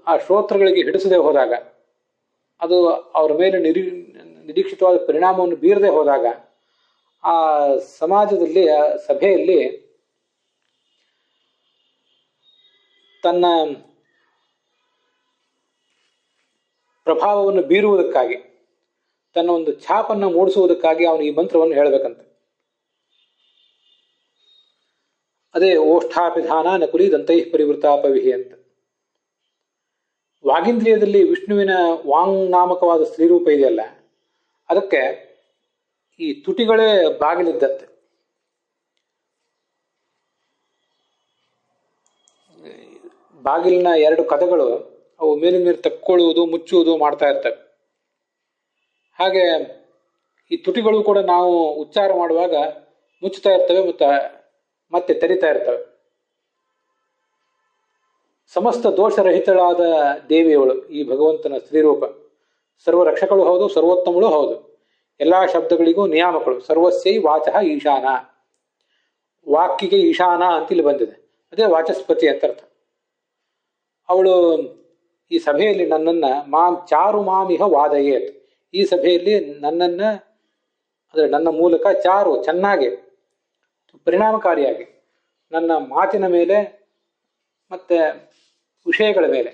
ಆ ಶ್ರೋತೃಗಳಿಗೆ ಹಿಡಿಸದೆ ಹೋದಾಗ, ಅದು ಅವರ ಮೇಲೆ ನಿರೀಕ್ಷಿತವಾದ ಪರಿಣಾಮವನ್ನು ಬೀರದೆ ಹೋದಾಗ ಆ ಸಮಾಜದಲ್ಲಿ ಆ ಸಭೆಯಲ್ಲಿ ತನ್ನ ಪ್ರಭಾವವನ್ನು ಬೀರುವುದಕ್ಕಾಗಿ, ತನ್ನ ಒಂದು ಛಾಪನ್ನು ಮೂಡಿಸುವುದಕ್ಕಾಗಿ ಅವನು ಈ ಮಂತ್ರವನ್ನು ಹೇಳಬೇಕಂತ. ಅದೇ ಓಷ್ಠಾಪಿಧಾನ ನಕುಲಿ ದಂತೈಃ ಪರಿವೃತಾಪವಿಹಿ ಅಂತ. ವಾಗೀಂದ್ರಿಯದಲ್ಲಿ ವಿಷ್ಣುವಿನ ವಾಂಗ್ ನಾಮಕವಾದ ಸ್ತ್ರೀರೂಪ ಇದೆಯಲ್ಲ, ಅದಕ್ಕೆ ಈ ತುಟಿಗಳೇ ಬಾಗಿಲಿದ್ದತ್ತೆ. ಬಾಗಿಲಿನ ಎರಡು ಕದಗಳು ಅವು ಮೇಲಿನ ಮೇಲೆ ತಕ್ಕೊಳ್ಳುವುದು ಮುಚ್ಚುವುದು ಮಾಡ್ತಾ ಇರ್ತವೆ. ಹಾಗೆ ಈ ತುಟಿಗಳು ಕೂಡ ನಾವು ಉಚ್ಚಾರ ಮಾಡುವಾಗ ಮುಚ್ಚುತ್ತಾ ಇರ್ತವೆ ಮತ್ತೆ ತೆರಿತಾ ಇರ್ತವೆ. ಸಮಸ್ತ ದೋಷರಹಿತಳಾದ ದೇವಿಯವಳು ಈ ಭಗವಂತನ ಸ್ತ್ರೀರೂಪ. ಸರ್ವರಕ್ಷಕಳು ಹೌದು, ಸರ್ವೋತ್ತಮಳು ಹೌದು, ಎಲ್ಲ ಶಬ್ದಗಳಿಗೂ ನಿಯಾಮಕಳು. ಸರ್ವಸ್ಯೈ ವಾಚಃ ಈಶಾನ, ವಾಕ್ಕಿಗೆ ಈಶಾನ ಅಂತ ಇಲ್ಲಿ ಬಂದಿದೆ, ಅದೇ ವಾಚಸ್ಪತಿ ಅಂತ ಅರ್ಥ. ಅವಳು ಈ ಸಭೆಯಲ್ಲಿ ನನ್ನನ್ನು ಚಾರು ಮಾಮಿಹ ವಾದಯೇತ್, ಈ ಸಭೆಯಲ್ಲಿ ನನ್ನನ್ನು ಅಂದರೆ ನನ್ನ ಮೂಲಕ ಚಾರು ಚೆನ್ನಾಗಿ ಪರಿಣಾಮಕಾರಿಯಾಗಿ ನನ್ನ ಮಾತಿನ ಮೇಲೆ ಮತ್ತು ವಿಷಯಗಳ ಮೇಲೆ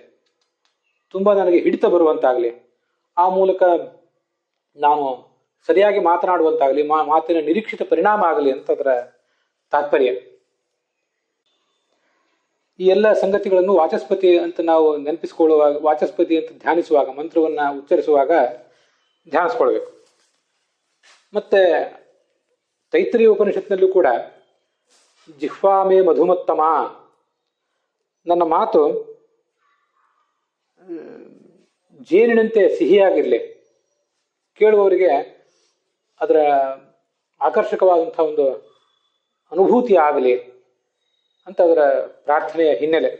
ತುಂಬ ನನಗೆ ಹಿಡಿತ ಬರುವಂತಾಗಲಿ, ಆ ಮೂಲಕ ನಾನು ಸರಿಯಾಗಿ ಮಾತನಾಡುವಂತಾಗಲಿ, ಮಾತಿನ ನಿರೀಕ್ಷಿತ ಪರಿಣಾಮ ಆಗಲಿ ಅಂತ ಅದರ ತಾತ್ಪರ್ಯ. ಈ ಎಲ್ಲ ಸಂಗತಿಗಳನ್ನು ವಾಚಸ್ಪತಿ ಅಂತ ನಾವು ನೆನಪಿಸಿಕೊಳ್ಳುವಾಗ, ವಾಚಸ್ಪತಿ ಅಂತ ಧ್ಯಾನಿಸುವಾಗ, ಮಂತ್ರವನ್ನು ಉಚ್ಚರಿಸುವಾಗ ಧ್ಯಾನಿಸ್ಕೊಳ್ಬೇಕು. ಮತ್ತು ತೈತ್ರಿಯ ಉಪನಿಷತ್ನಲ್ಲೂ ಕೂಡ ಜಿಹ್ವಾಮೇ ಮಧುಮತ್ತಮ, ನನ್ನ ಮಾತು ಜೇನಿನಂತೆ ಸಿಹಿಯಾಗಿರಲಿ, ಕೇಳುವವರಿಗೆ ಅದರ ಆಕರ್ಷಕವಾದಂಥ ಒಂದು ಅನುಭೂತಿ ಆಗಲಿ ಅಂತ ಅದರ ಪ್ರಾರ್ಥನೆಯ ಹಿನ್ನೆಲೆ.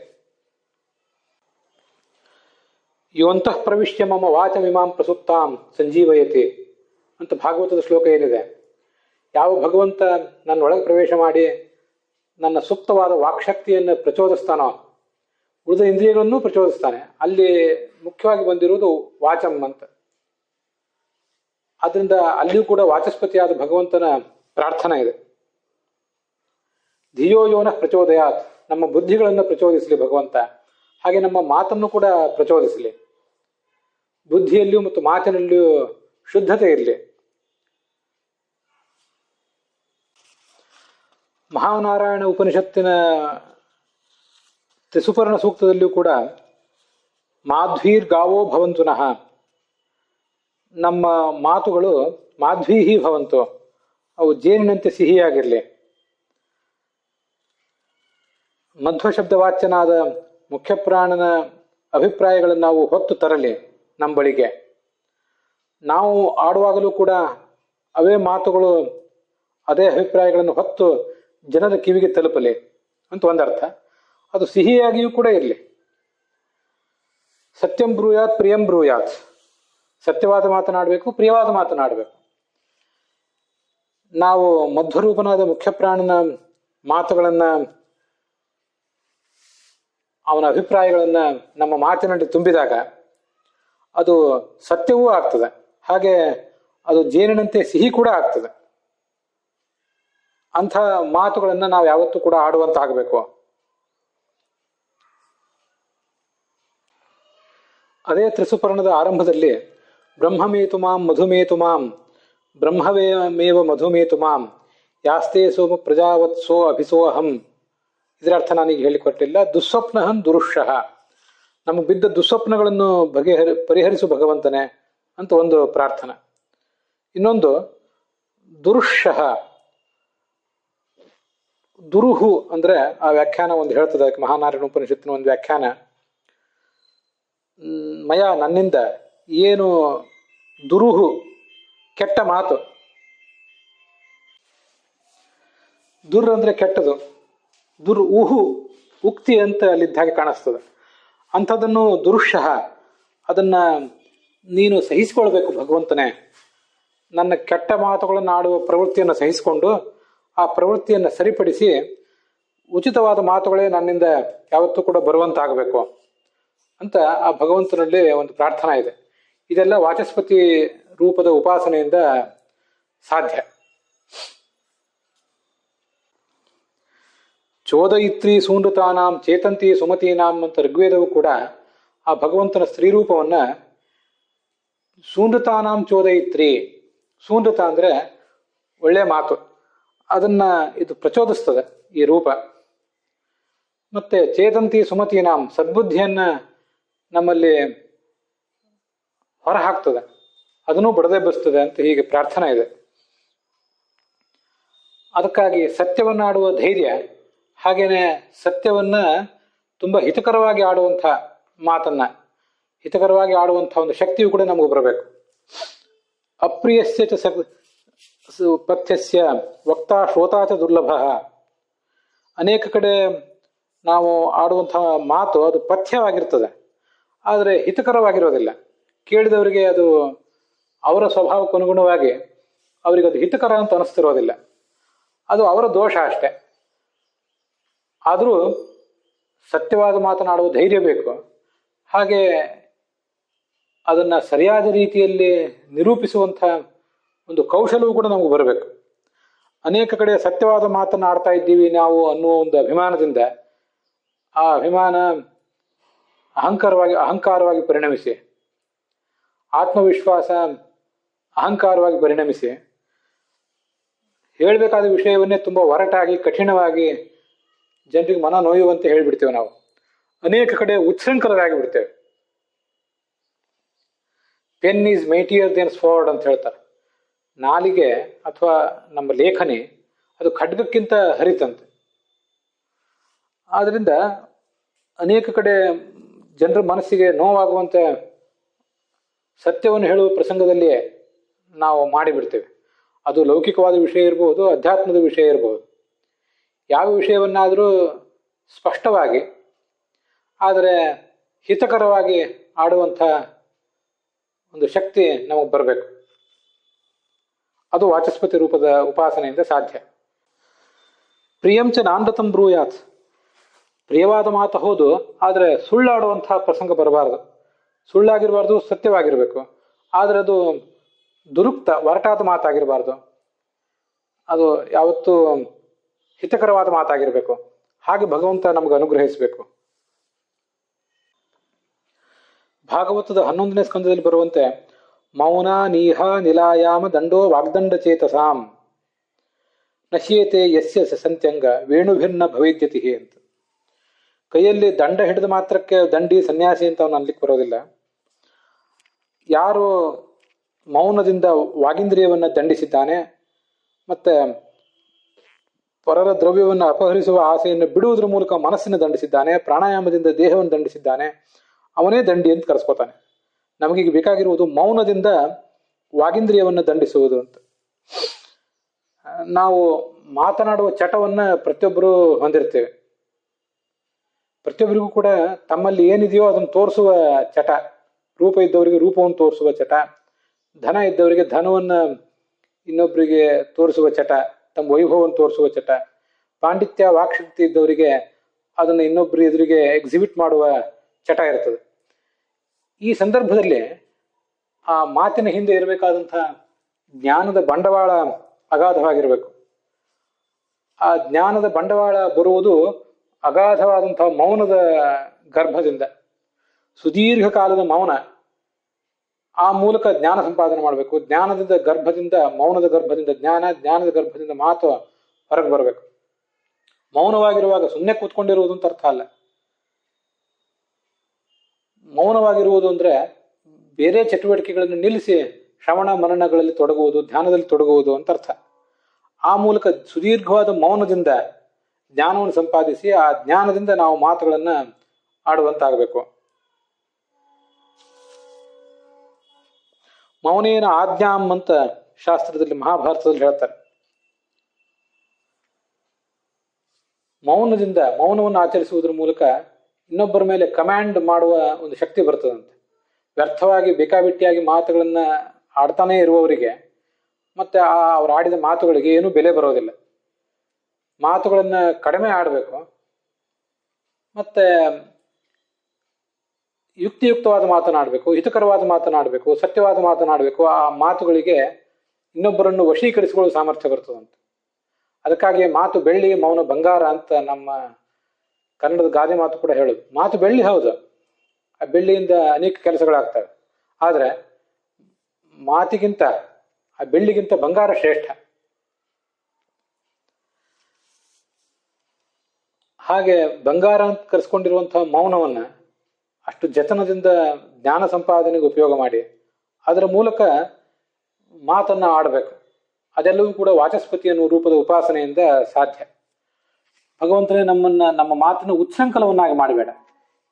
ಯೋಂತಃ ಪ್ರವಿಶ್ಯ ಮಮ ವಾಚಮಿಮಾಂ ಪ್ರಸುಪ್ತಾಂ ಸಂಜೀವಯತಿ ಅಂತ ಭಾಗವತದ ಶ್ಲೋಕ ಏನಿದೆ. ಯಾವ ಭಗವಂತ ನನ್ನೊಳಗೆ ಪ್ರವೇಶ ಮಾಡಿ ನನ್ನ ಸುಪ್ತವಾದ ವಾಕ್ಶಕ್ತಿಯನ್ನು ಪ್ರಚೋದಿಸ್ತಾನೋ, ಉಳಿದ ಇಂದ್ರಿಯಗಳನ್ನು ಪ್ರಚೋದಿಸ್ತಾನೆ. ಅಲ್ಲಿ ಮುಖ್ಯವಾಗಿ ಬಂದಿರುವುದು ವಾಚಂ ಅಂತ. ಆದ್ದರಿಂದ ಅಲ್ಲಿಯೂ ಕೂಡ ವಾಚಸ್ಪತಿಯಾದ ಭಗವಂತನ ಪ್ರಾರ್ಥನಾ ಇದೆ. ಧಿಯೋ ಯೋನ ಪ್ರಚೋದಯಾತ್, ನಮ್ಮ ಬುದ್ಧಿಗಳನ್ನು ಪ್ರಚೋದಿಸಲಿ ಭಗವಂತ, ಹಾಗೆ ನಮ್ಮ ಮಾತನ್ನು ಕೂಡ ಪ್ರಚೋದಿಸಲಿ. ಬುದ್ಧಿಯಲ್ಲಿಯೂ ಮತ್ತು ಮಾತಿನಲ್ಲಿಯೂ ಶುದ್ಧತೆ ಇರಲಿ. ಮಹಾನಾರಾಯಣ ಉಪನಿಷತ್ತಿನ ತ್ರಿಸುಪರ್ಣ ಸೂಕ್ತದಲ್ಲಿಯೂ ಕೂಡ ಮಾಧ್ವೀರ್ಗಾವೋ ಭವಂತು ನಃ, ನಮ್ಮ ಮಾತುಗಳು ಮಾಧ್ವೀಹಿ ಭವಂತು, ಅವು ಜೇನಿನಂತೆ ಸಿಹಿಯಾಗಿರಲಿ. ಮಧ್ವ ಶಬ್ದವಾಚ್ಯನಾದ ಮುಖ್ಯಪ್ರಾಣನ ಅಭಿಪ್ರಾಯಗಳನ್ನು ನಾವು ಹೊತ್ತು ತರಲಿ ನಮ್ಮ ಬಳಿಗೆ. ನಾವು ಆಡುವಾಗಲೂ ಕೂಡ ಅವೇ ಮಾತುಗಳು, ಅದೇ ಅಭಿಪ್ರಾಯಗಳನ್ನು ಹೊತ್ತು ಜನರ ಕಿವಿಗೆ ತಲುಪಲಿ ಅಂತ ಒಂದರ್ಥ. ಅದು ಸಿಹಿಯಾಗಿಯೂ ಕೂಡ ಇರಲಿ. ಸತ್ಯಂ ಬ್ರೂಯಾತ್ ಪ್ರಿಯಂ ಬ್ರೂಯಾತ್, ಸತ್ಯವಾದ ಮಾತನಾಡಬೇಕು, ಪ್ರಿಯವಾದ ಮಾತನಾಡಬೇಕು. ನಾವು ಮಧ್ವರೂಪನಾದ ಮುಖ್ಯಪ್ರಾಣನ ಮಾತುಗಳನ್ನು, ಅವನ ಅಭಿಪ್ರಾಯಗಳನ್ನು ನಮ್ಮ ಮಾತಿನಲ್ಲಿ ತುಂಬಿದಾಗ ಅದು ಸತ್ಯವೂ ಆಗ್ತದೆ, ಹಾಗೆ ಅದು ಜೇನಿನಂತೆ ಸಿಹಿ ಕೂಡ ಆಗ್ತದೆ. ಅಂಥ ಮಾತುಗಳನ್ನು ನಾವು ಯಾವತ್ತೂ ಕೂಡ ಆಡುವಂತಾಗಬೇಕು. ಅದೇ ತ್ರಿಸುಪರ್ಣದ ಆರಂಭದಲ್ಲಿ ಬ್ರಹ್ಮಮೇತು ಮಾಂ ಮಧುಮೇತು ಮಾಂ ಬ್ರಹ್ಮವೇಮೇವ ಮಧುಮೇತು ಮಾಂ ಯಾಸ್ತೆ ಸೋಮ ಪ್ರಜಾವತ್ಸೋ ಅಭಿಸೋಹಂ. ಇದರ ಅರ್ಥ ನಾನೀಗ ಹೇಳಿಕೊಟ್ಟಿಲ್ಲ. ದುಸ್ವಪ್ನಹಂ ದುರುಷಃ, ನಮಗೆ ಬಿದ್ದ ದುಸ್ವಪ್ನಗಳನ್ನು ಪರಿಹರಿಸು ಭಗವಂತನೇ ಅಂತ ಒಂದು ಪ್ರಾರ್ಥನೆ. ಇನ್ನೊಂದು ದುರುಷಃ, ದುರುಹು ಅಂದ್ರೆ ಆ ವ್ಯಾಖ್ಯಾನ ಒಂದು ಹೇಳ್ತದೆ, ಮಹಾನಾರಾಯಣ ಉಪನಿಷತ್ತಿನ ಒಂದು ವ್ಯಾಖ್ಯಾನ. ಮಯ ನನ್ನಿಂದ ಏನು ದುರುಹು ಕೆಟ್ಟ ಮಾತು, ದುರ್ ಅಂದ್ರೆ ಕೆಟ್ಟದು, ದುರ್ ಉಹು ಉಕ್ತಿ ಅಂತ ಅಲ್ಲಿದ್ದ ಹಾಗೆ ಕಾಣಿಸ್ತದೆ. ಅಂಥದ್ದನ್ನು ದುರುಷಃ, ಅದನ್ನ ನೀನು ಸಹಿಸಿಕೊಳ್ಬೇಕು ಭಗವಂತನೇ. ನನ್ನ ಕೆಟ್ಟ ಮಾತುಗಳನ್ನು ಆಡುವ ಪ್ರವೃತ್ತಿಯನ್ನು ಸಹಿಸಿಕೊಂಡು ಆ ಪ್ರವೃತ್ತಿಯನ್ನು ಸರಿಪಡಿಸಿ ಉಚಿತವಾದ ಮಾತುಗಳೇ ನನ್ನಿಂದ ಯಾವತ್ತೂ ಕೂಡ ಬರುವಂತಾಗಬೇಕು ಅಂತ ಆ ಭಗವಂತನಲ್ಲಿ ಒಂದು ಪ್ರಾರ್ಥನಾ ಇದೆ. ಇದೆಲ್ಲ ವಾಚಸ್ಪತಿ ರೂಪದ ಉಪಾಸನೆಯಿಂದ ಸಾಧ್ಯ. ಚೋದಯಿತ್ರಿ ಸೂನೃತಾನಾಂ ಚೇತಂತಿ ಸುಮತೀನಾಂ ಅಂತ ಋಗ್ವೇದವು ಕೂಡ ಆ ಭಗವಂತನ ಸ್ತ್ರೀರೂಪವನ್ನ ಸೂನೃತಾನಾಂ ಚೋದಯಿತ್ರಿ, ಸೂನೃತ ಅಂದ್ರೆ ಒಳ್ಳೆ ಮಾತು, ಅದನ್ನ ಇದು ಪ್ರಚೋದಿಸ್ತದೆ ಈ ರೂಪ. ಮತ್ತೆ ಚೇತಂತಿ ಸುಮತೀನಾಂ, ಸದ್ಬುದ್ಧಿಯನ್ನ ನಮ್ಮಲ್ಲಿ ಹೊರ ಹಾಕ್ತದೆ, ಅದನ್ನು ಬಡದೆಬ್ಬಿಸ್ತದೆ ಅಂತ ಹೀಗೆ ಪ್ರಾರ್ಥನೆ ಇದೆ. ಅದಕ್ಕಾಗಿ ಸತ್ಯವನ್ನಾಡುವ ಧೈರ್ಯ, ಹಾಗೇನೆ ಸತ್ಯವನ್ನ ತುಂಬ ಹಿತಕರವಾಗಿ ಆಡುವಂಥ ಮಾತನ್ನ, ಹಿತಕರವಾಗಿ ಆಡುವಂಥ ಒಂದು ಶಕ್ತಿಯು ಕೂಡ ನಮಗೆ ಬರಬೇಕು. ಅಪ್ರಿಯಸ್ಯ ಚ ಪಥ್ಯಸ್ಯ ವಕ್ತಾ ಶ್ರೋತಾ ಚ ದುರ್ಲಭ. ಅನೇಕ ಕಡೆ ನಾವು ಆಡುವಂತಹ ಮಾತು ಅದು ಪಥ್ಯವಾಗಿರ್ತದೆ, ಆದರೆ ಹಿತಕರವಾಗಿರೋದಿಲ್ಲ. ಕೇಳಿದವರಿಗೆ ಅದು ಅವರ ಸ್ವಭಾವಕ್ಕೆ ಅನುಗುಣವಾಗಿ ಅವರಿಗೆ ಅದು ಹಿತಕರ ಅಂತ ಅನಿಸ್ತಿರೋದಿಲ್ಲ. ಅದು ಅವರ ದೋಷ ಅಷ್ಟೆ. ಆದರೂ ಸತ್ಯವಾದ ಮಾತನಾಡುವ ಧೈರ್ಯ ಬೇಕು. ಹಾಗೆ ಅದನ್ನು ಸರಿಯಾದ ರೀತಿಯಲ್ಲಿ ನಿರೂಪಿಸುವಂಥ ಒಂದು ಕೌಶಲವೂ ಕೂಡ ನಮಗೆ ಬರಬೇಕು. ಅನೇಕ ಕಡೆ ಸತ್ಯವಾದ ಮಾತನ್ನು ಆಡ್ತಾ ಇದ್ದೀವಿ ನಾವು ಅನ್ನುವ ಒಂದು ಅಭಿಮಾನದಿಂದ ಆ ಅಭಿಮಾನ ಅಹಂಕಾರವಾಗಿ ಪರಿಣಮಿಸಿ, ಆತ್ಮವಿಶ್ವಾಸ ಅಹಂಕಾರವಾಗಿ ಪರಿಣಮಿಸಿ, ಹೇಳಬೇಕಾದ ವಿಷಯವನ್ನೇ ತುಂಬ ಒರಟಾಗಿ ಕಠಿಣವಾಗಿ ಜನರಿಗೆ ಮನ ನೋಯುವಂತೆ ಹೇಳಿಬಿಡ್ತೇವೆ ನಾವು. ಅನೇಕ ಕಡೆ ಉಚ್ಛೃಂಖಲರಾಗಿ ಬಿಡ್ತೇವೆ. Pen is mightier than sword ಅಂತ ಹೇಳ್ತಾರೆ. ನಾಲಿಗೆ ಅಥವಾ ನಮ್ಮ ಲೇಖನಿ ಅದು ಖಡ್ಗಕ್ಕಿಂತ ಹರಿತಂತೆ. ಆದ್ರಿಂದ ಅನೇಕ ಕಡೆ ಜನರ ಮನಸ್ಸಿಗೆ ನೋವಾಗುವಂತೆ ಸತ್ಯವನ್ನು ಹೇಳುವ ಪ್ರಸಂಗದಲ್ಲಿ ನಾವು ಮಾಡಿಬಿಡ್ತೇವೆ. ಅದು ಲೌಕಿಕವಾದ ವಿಷಯ ಇರಬಹುದು, ಅಧ್ಯಾತ್ಮದ ವಿಷಯ ಇರಬಹುದು. ಯಾವ ವಿಷಯವನ್ನಾದರೂ ಸ್ಪಷ್ಟವಾಗಿ ಆದರೆ ಹಿತಕರವಾಗಿ ಆಡುವಂಥ ಒಂದು ಶಕ್ತಿ ನಮಗೆ ಬರಬೇಕು. ಅದು ವಾಚಸ್ಪತಿ ರೂಪದ ಉಪಾಸನೆಯಿಂದ ಸಾಧ್ಯ. ಪ್ರಿಯಂಚ ನಾನೃತಂ ಬ್ರೂಯಾತ್, ಪ್ರಿಯವಾದ ಮಾತು ಹೌದು, ಆದರೆ ಸುಳ್ಳಾಡುವಂತಹ ಪ್ರಸಂಗ ಬರಬಾರದು. ಸುಳ್ಳಾಗಿರಬಾರ್ದು, ಸತ್ಯವಾಗಿರಬೇಕು. ಆದರೆ ಅದು ದುರುಕ್ತ ಒರಟಾದ ಮಾತಾಗಿರಬಾರ್ದು. ಅದು ಯಾವತ್ತೂ ಹಿತಕರವಾದ ಮಾತಾಗಿರಬೇಕು. ಹಾಗೆ ಭಗವಂತ ನಮಗೆ ಅನುಗ್ರಹಿಸಬೇಕು. ಭಾಗವತದ 11ನೇ ಸ್ಕಂದದಲ್ಲಿ ಬರುವಂತೆ ಮೌನ ನೀಹ ನಿಲಾಯಾಮ ದಂಡೋ ವಾಗ್ದಂಡ ಚೇತಸಾಂ ನಶ್ಯೇತೆ ಯಸ್ಯ ಸಂತ್ಯಂಗ ವೇಣುಭಿನ್ನ ಭವೇದ್ಯತಿ ಅಂತ. ಕೈಯಲ್ಲಿ ದಂಡ ಹಿಡಿದ ಮಾತ್ರಕ್ಕೆ ದಂಡಿ ಸನ್ಯಾಸಿ ಅಂತ ಅವನು ಅನ್ಲಿಕ್ಕೆ ಬರೋದಿಲ್ಲ. ಯಾರು ಮೌನದಿಂದ ವಾಗೀಂದ್ರಿಯವನ್ನು ದಂಡಿಸಿದ್ದಾನೆ, ಮತ್ತೆ ಪರರ ದ್ರವ್ಯವನ್ನು ಅಪಹರಿಸುವ ಆಸೆಯನ್ನು ಬಿಡುವುದರ ಮೂಲಕ ಮನಸ್ಸನ್ನು ದಂಡಿಸಿದ್ದಾನೆ, ಪ್ರಾಣಾಯಾಮದಿಂದ ದೇಹವನ್ನು ದಂಡಿಸಿದ್ದಾನೆ, ಅವನೇ ದಂಡಿ ಅಂತ ಕರೆಸ್ಕೋತಾನೆ. ನಮಗೀಗ ಬೇಕಾಗಿರುವುದು ಮೌನದಿಂದ ವಾಗೀಂದ್ರಿಯವನ್ನು ದಂಡಿಸುವುದು ಅಂತ. ನಾವು ಮಾತನಾಡುವ ಚಟವನ್ನು ಪ್ರತಿಯೊಬ್ಬರು ಹೊಂದಿರ್ತೇವೆ. ಪ್ರತಿಯೊಬ್ಬರಿಗೂ ಕೂಡ ತಮ್ಮಲ್ಲಿ ಏನಿದೆಯೋ ಅದನ್ನು ತೋರಿಸುವ ಚಟ. ರೂಪ ಇದ್ದವರಿಗೆ ರೂಪವನ್ನು ತೋರಿಸುವ ಚಟ, ಧನ ಇದ್ದವರಿಗೆ ಧನವನ್ನು ಇನ್ನೊಬ್ಬರಿಗೆ ತೋರಿಸುವ ಚಟ, ತಮ್ಮ ವೈಭವವನ್ನು ತೋರಿಸುವ ಚಟ, ಪಾಂಡಿತ್ಯ ವಾಕ್ಶಕ್ತಿ ಇದ್ದವರಿಗೆ ಅದನ್ನು ಇನ್ನೊಬ್ಬರ ಎದುರಿಗೆ ಎಕ್ಸಿಬಿಟ್ ಮಾಡುವ ಚಟ ಇರ್ತದೆ. ಈ ಸಂದರ್ಭದಲ್ಲಿ ಆ ಮಾತಿನ ಹಿಂದೆ ಇರಬೇಕಾದಂಥ ಜ್ಞಾನದ ಬಂಡವಾಳ ಅಗಾಧವಾಗಿರಬೇಕು. ಆ ಜ್ಞಾನದ ಬಂಡವಾಳ ಬರುವುದು ಅಗಾಧವಾದಂತಹ ಮೌನದ ಗರ್ಭದಿಂದ. ಸುದೀರ್ಘ ಕಾಲದ ಮೌನ, ಆ ಮೂಲಕ ಜ್ಞಾನ ಸಂಪಾದನೆ ಮಾಡಬೇಕು. ಜ್ಞಾನದಿಂದ ಗರ್ಭದಿಂದ, ಮೌನದ ಗರ್ಭದಿಂದ ಜ್ಞಾನ, ಜ್ಞಾನದ ಗರ್ಭದಿಂದ ಮಾತು ಹೊರಗೆ ಬರಬೇಕು. ಮೌನವಾಗಿರುವಾಗ ಸುಮ್ಮನೆ ಕೂತ್ಕೊಂಡಿರುವುದು ಅಂತ ಅರ್ಥ ಅಲ್ಲ. ಮೌನವಾಗಿರುವುದು ಅಂದ್ರೆ ಬೇರೆ ಚಟುವಟಿಕೆಗಳನ್ನು ನಿಲ್ಲಿಸಿ ಶ್ರವಣ ಮನನಗಳಲ್ಲಿ ತೊಡಗುವುದು, ಧ್ಯಾನದಲ್ಲಿ ತೊಡಗುವುದು ಅಂತ ಅರ್ಥ. ಆ ಮೂಲಕ ಸುದೀರ್ಘವಾದ ಮೌನದಿಂದ ಜ್ಞಾನವನ್ನು ಸಂಪಾದಿಸಿ ಆ ಜ್ಞಾನದಿಂದ ನಾವು ಮಾತುಗಳನ್ನ ಆಡುವಂತಾಗಬೇಕು. ಮೌನೇನ ಆಜ್ಞಾಂ ಅಂತ ಶಾಸ್ತ್ರದಲ್ಲಿ, ಮಹಾಭಾರತದಲ್ಲಿ ಹೇಳ್ತಾರೆ. ಮೌನವನ್ನು ಆಚರಿಸುವುದರ ಮೂಲಕ ಇನ್ನೊಬ್ಬರ ಮೇಲೆ ಕಮಾಂಡ್ ಮಾಡುವ ಒಂದು ಶಕ್ತಿ ಬರ್ತದಂತೆ. ವ್ಯರ್ಥವಾಗಿ ಬೇಕಾಬಿಟ್ಟಿಯಾಗಿ ಮಾತುಗಳನ್ನ ಆಡ್ತಾನೇ ಇರುವವರಿಗೆ ಮತ್ತೆ ಅವ್ರು ಆಡಿದ ಮಾತುಗಳಿಗೆ ಏನೂ ಬೆಲೆ ಬರೋದಿಲ್ಲ. ಮಾತುಗಳನ್ನ ಕಡಿಮೆ ಆಡಬೇಕು, ಮತ್ತೆ ಯುಕ್ತಿಯುಕ್ತವಾದ ಮಾತನಾಡಬೇಕು, ಹಿತಕರವಾದ ಮಾತನಾಡಬೇಕು, ಸತ್ಯವಾದ ಮಾತನಾಡಬೇಕು. ಆ ಮಾತುಗಳಿಗೆ ಇನ್ನೊಬ್ಬರನ್ನು ವಶೀಕರಿಸಿಕೊಳ್ಳುವ ಸಾಮರ್ಥ್ಯ ಬರ್ತದಂತೆ. ಅದಕ್ಕಾಗಿ ಮಾತು ಬೆಳ್ಳಿ, ಮೌನ ಬಂಗಾರ ಅಂತ ನಮ್ಮ ಕನ್ನಡದ ಗಾದೆ ಮಾತು ಕೂಡ ಹೇಳುದು. ಮಾತು ಬೆಳ್ಳಿ ಹೌದು, ಆ ಬೆಳ್ಳಿಯಿಂದ ಅನೇಕ ಕೆಲಸಗಳಾಗ್ತವೆ. ಆದರೆ ಮಾತಿಗಿಂತ, ಆ ಬೆಳ್ಳಿಗಿಂತ ಬಂಗಾರ ಶ್ರೇಷ್ಠ. ಹಾಗೆ ಬಂಗಾರ ಅಂತ ಕರೆಸ್ಕೊಂಡಿರುವಂತಹ ಮೌನವನ್ನ ಅಷ್ಟು ಜತನದಿಂದ ಜ್ಞಾನ ಸಂಪಾದನೆಗೆ ಉಪಯೋಗ ಮಾಡಿ ಅದರ ಮೂಲಕ ಮಾತನ್ನ ಆಡಬೇಕು. ಅದೆಲ್ಲವೂ ಕೂಡ ವಾಚಸ್ಪತಿ ಅನ್ನುವ ರೂಪದ ಉಪಾಸನೆಯಿಂದ ಸಾಧ್ಯ. ಭಗವಂತನೇ ನಮ್ಮ ಮಾತನ್ನು ಉತ್ಸಂಕಲವನ್ನಾಗಿ ಮಾಡಬೇಡ.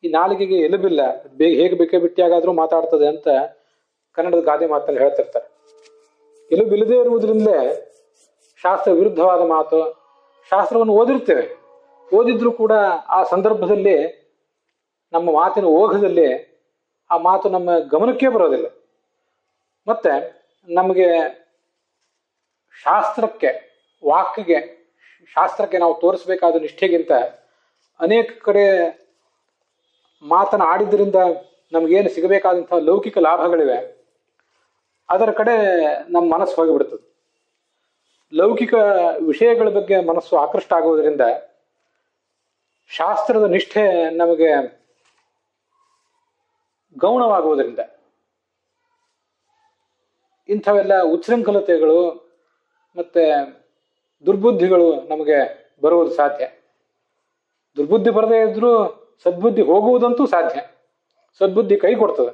ಈ ನಾಲಿಗೆಗೆ ಎಲುಬಿಲ್ಲ, ಹೇಗೆ ಬೇಕೇ ಬಿಟ್ಟಿಯಾಗಾದ್ರೂ ಮಾತಾಡ್ತದೆ ಅಂತ ಕನ್ನಡದ ಗಾದೆ ಮಾತಲ್ಲಿ ಹೇಳ್ತಿರ್ತಾರೆ. ಎಲುಬಿಲ್ಲದೆ ಇರುವುದರಿಂದಲೇ ಶಾಸ್ತ್ರ ವಿರುದ್ಧವಾದ ಮಾತು, ಶಾಸ್ತ್ರವನ್ನು ಓದಿರ್ತೇವೆ, ಓದಿದ್ರೂ ಕೂಡ ಆ ಸಂದರ್ಭದಲ್ಲಿ ನಮ್ಮ ಮಾತಿನ ಓಘದಲ್ಲಿ ಆ ಮಾತು ನಮ್ಮ ಗಮನಕ್ಕೆ ಬರೋದಿಲ್ಲ. ಮತ್ತೆ ನಮಗೆ ಶಾಸ್ತ್ರಕ್ಕೆ ನಾವು ತೋರಿಸ್ಬೇಕಾದ ನಿಷ್ಠೆಗಿಂತ ಅನೇಕ ಕಡೆ ಮಾತನ್ನ ಆಡಿದ್ರಿಂದ ನಮಗೇನು ಸಿಗಬೇಕಾದಂತಹ ಲೌಕಿಕ ಲಾಭಗಳಿವೆ, ಅದರ ಕಡೆ ನಮ್ಮ ಮನಸ್ಸು ಹೋಗಿಬಿಡ್ತದೆ. ಲೌಕಿಕ ವಿಷಯಗಳ ಬಗ್ಗೆ ಮನಸ್ಸು ಆಕೃಷ್ಟ ಆಗುವುದರಿಂದ ಶಾಸ್ತ್ರದ ನಿಷ್ಠೆ ನಮಗೆ ಗೌಣವಾಗುವುದರಿಂದ ಇಂಥವೆಲ್ಲ ಉಚ್ಛೃಂಖಲತೆಗಳು ಮತ್ತೆ ದುರ್ಬುದ್ಧಿಗಳು ನಮಗೆ ಬರುವುದು ಸಾಧ್ಯ. ದುರ್ಬುದ್ಧಿ ಬರದೇ ಇದ್ರೂ ಸದ್ಬುದ್ಧಿ ಹೋಗುವುದಂತೂ ಸಾಧ್ಯ. ಸದ್ಬುದ್ಧಿ ಕೈ ಕೊಡ್ತದೆ.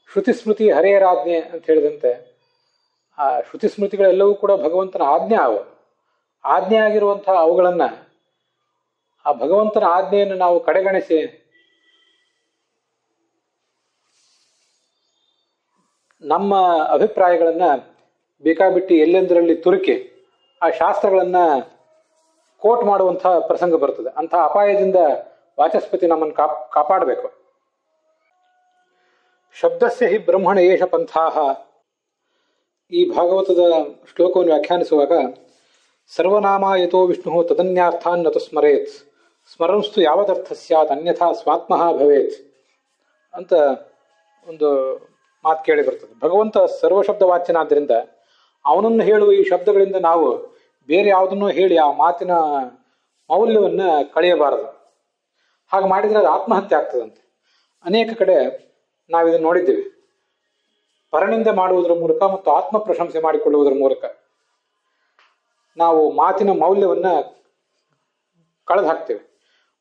ಶ್ರುತಿ ಸ್ಮೃತಿ ಹರೆಯರಾಜ್ಞೆ ಅಂತ ಹೇಳಿದಂತೆ ಆ ಶ್ರುತಿ ಸ್ಮೃತಿಗಳೆಲ್ಲವೂ ಕೂಡ ಭಗವಂತನ ಆಜ್ಞೆ. ಆಜ್ಞೆ ಆಗಿರುವಂತಹ ಅವುಗಳನ್ನ, ಆ ಭಗವಂತನ ಆಜ್ಞೆಯನ್ನು ನಾವು ಕಡೆಗಣಿಸಿ ನಮ್ಮ ಅಭಿಪ್ರಾಯಗಳನ್ನ ಬೇಕಾಬಿಟ್ಟು ಎಲ್ಲೆಂದರಲ್ಲಿ ತುರುಕಿ ಆ ಶಾಸ್ತ್ರಗಳನ್ನ ಕೋಟ್ ಮಾಡುವಂತಹ ಪ್ರಸಂಗ ಬರ್ತದೆ. ಅಂತಹ ಅಪಾಯದಿಂದ ವಾಚಸ್ಪತಿ ನಮ್ಮನ್ನು ಕಾಪಾಡಬೇಕು. ಶಬ್ದಸ್ಯ ಹಿ ಬ್ರಹ್ಮಣ ಏಷ ಪಂಥಾಹ. ಈ ಭಾಗವತದ ಶ್ಲೋಕವನ್ನು ವ್ಯಾಖ್ಯಾನಿಸುವಾಗ ಸರ್ವನಾಮ ಯಥೋ ವಿಷ್ಣು ತದನ್ಯಾರ್ಥಾನ್ ನತು ಸ್ಮರೇತ್ ಸ್ಮರಂಸ್ತು ಯಾವದರ್ಥ ಸ್ಯಾತ್ ಅನ್ಯಥಾ ಸ್ವಾತ್ಮಃ ಭವೇತ್ ಅಂತ ಒಂದು ಮಾತು ಕೇಳಿ ಬರ್ತದೆ. ಭಗವಂತ ಸರ್ವಶಬ್ದ ವಾಚ್ಯನಾದ್ದರಿಂದ ಅವನನ್ನು ಹೇಳುವ ಈ ಶಬ್ದಗಳಿಂದ ನಾವು ಬೇರೆ ಯಾವುದನ್ನೋ ಹೇಳಿ ಆ ಮಾತಿನ ಮೌಲ್ಯವನ್ನ ಕಳೆಯಬಾರದು. ಹಾಗೆ ಮಾಡಿದ್ರೆ ಅದು ಆತ್ಮಹತ್ಯೆ ಆಗ್ತದಂತೆ. ಅನೇಕ ಕಡೆ ನಾವಿದನ್ನು ನೋಡಿದ್ದೇವೆ. ಪರನಿಂದೆ ಮಾಡುವುದರ ಮೂಲಕ ಮತ್ತು ಆತ್ಮ ಪ್ರಶಂಸೆ ಮಾಡಿಕೊಳ್ಳುವುದರ ಮೂಲಕ ನಾವು ಮಾತಿನ ಮೌಲ್ಯವನ್ನ ಕಳೆದು ಹಾಕ್ತೇವೆ,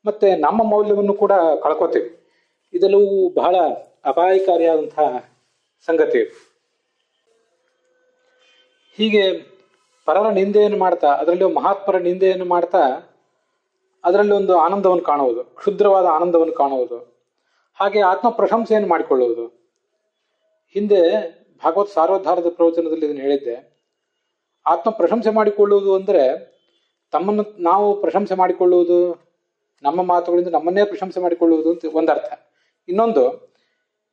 ಮತ್ತೆ ನಮ್ಮ ಮೌಲ್ಯವನ್ನು ಕೂಡ ಕಳ್ಕೋತೇವೆ. ಇದೆಲ್ಲವೂ ಬಹಳ ಅಪಾಯಕಾರಿಯಾದಂತಹ ಸಂಗತಿ. ಹೀಗೆ ಪರರ ನಿಂದೆಯನ್ನು ಮಾಡ್ತಾ, ಅದರಲ್ಲಿ ಮಹಾತ್ಮರ ನಿಂದೆಯನ್ನು ಮಾಡ್ತಾ ಅದರಲ್ಲಿ ಒಂದು ಆನಂದವನ್ನು ಕಾಣುವುದು, ಕ್ಷುದ್ರವಾದ ಆನಂದವನ್ನು ಕಾಣುವುದು, ಹಾಗೆ ಆತ್ಮ ಪ್ರಶಂಸೆಯನ್ನು ಮಾಡಿಕೊಳ್ಳುವುದು. ಹಿಂದೆ ಭಾಗವತ್ ಸಾರೋದ್ಧಾರದ ಪ್ರವಚನದಲ್ಲಿ ಇದನ್ನು ಹೇಳಿದ್ದೆ. ಆತ್ಮ ಪ್ರಶಂಸೆ ಮಾಡಿಕೊಳ್ಳುವುದು ಅಂದರೆ ತಮ್ಮನ್ನು ನಾವು ಪ್ರಶಂಸೆ ಮಾಡಿಕೊಳ್ಳುವುದು, ನಮ್ಮ ಮಾತುಗಳಿಂದ ನಮ್ಮನ್ನೇ ಪ್ರಶಂಸೆ ಮಾಡಿಕೊಳ್ಳುವುದು ಅಂತ ಒಂದರ್ಥ. ಇನ್ನೊಂದು,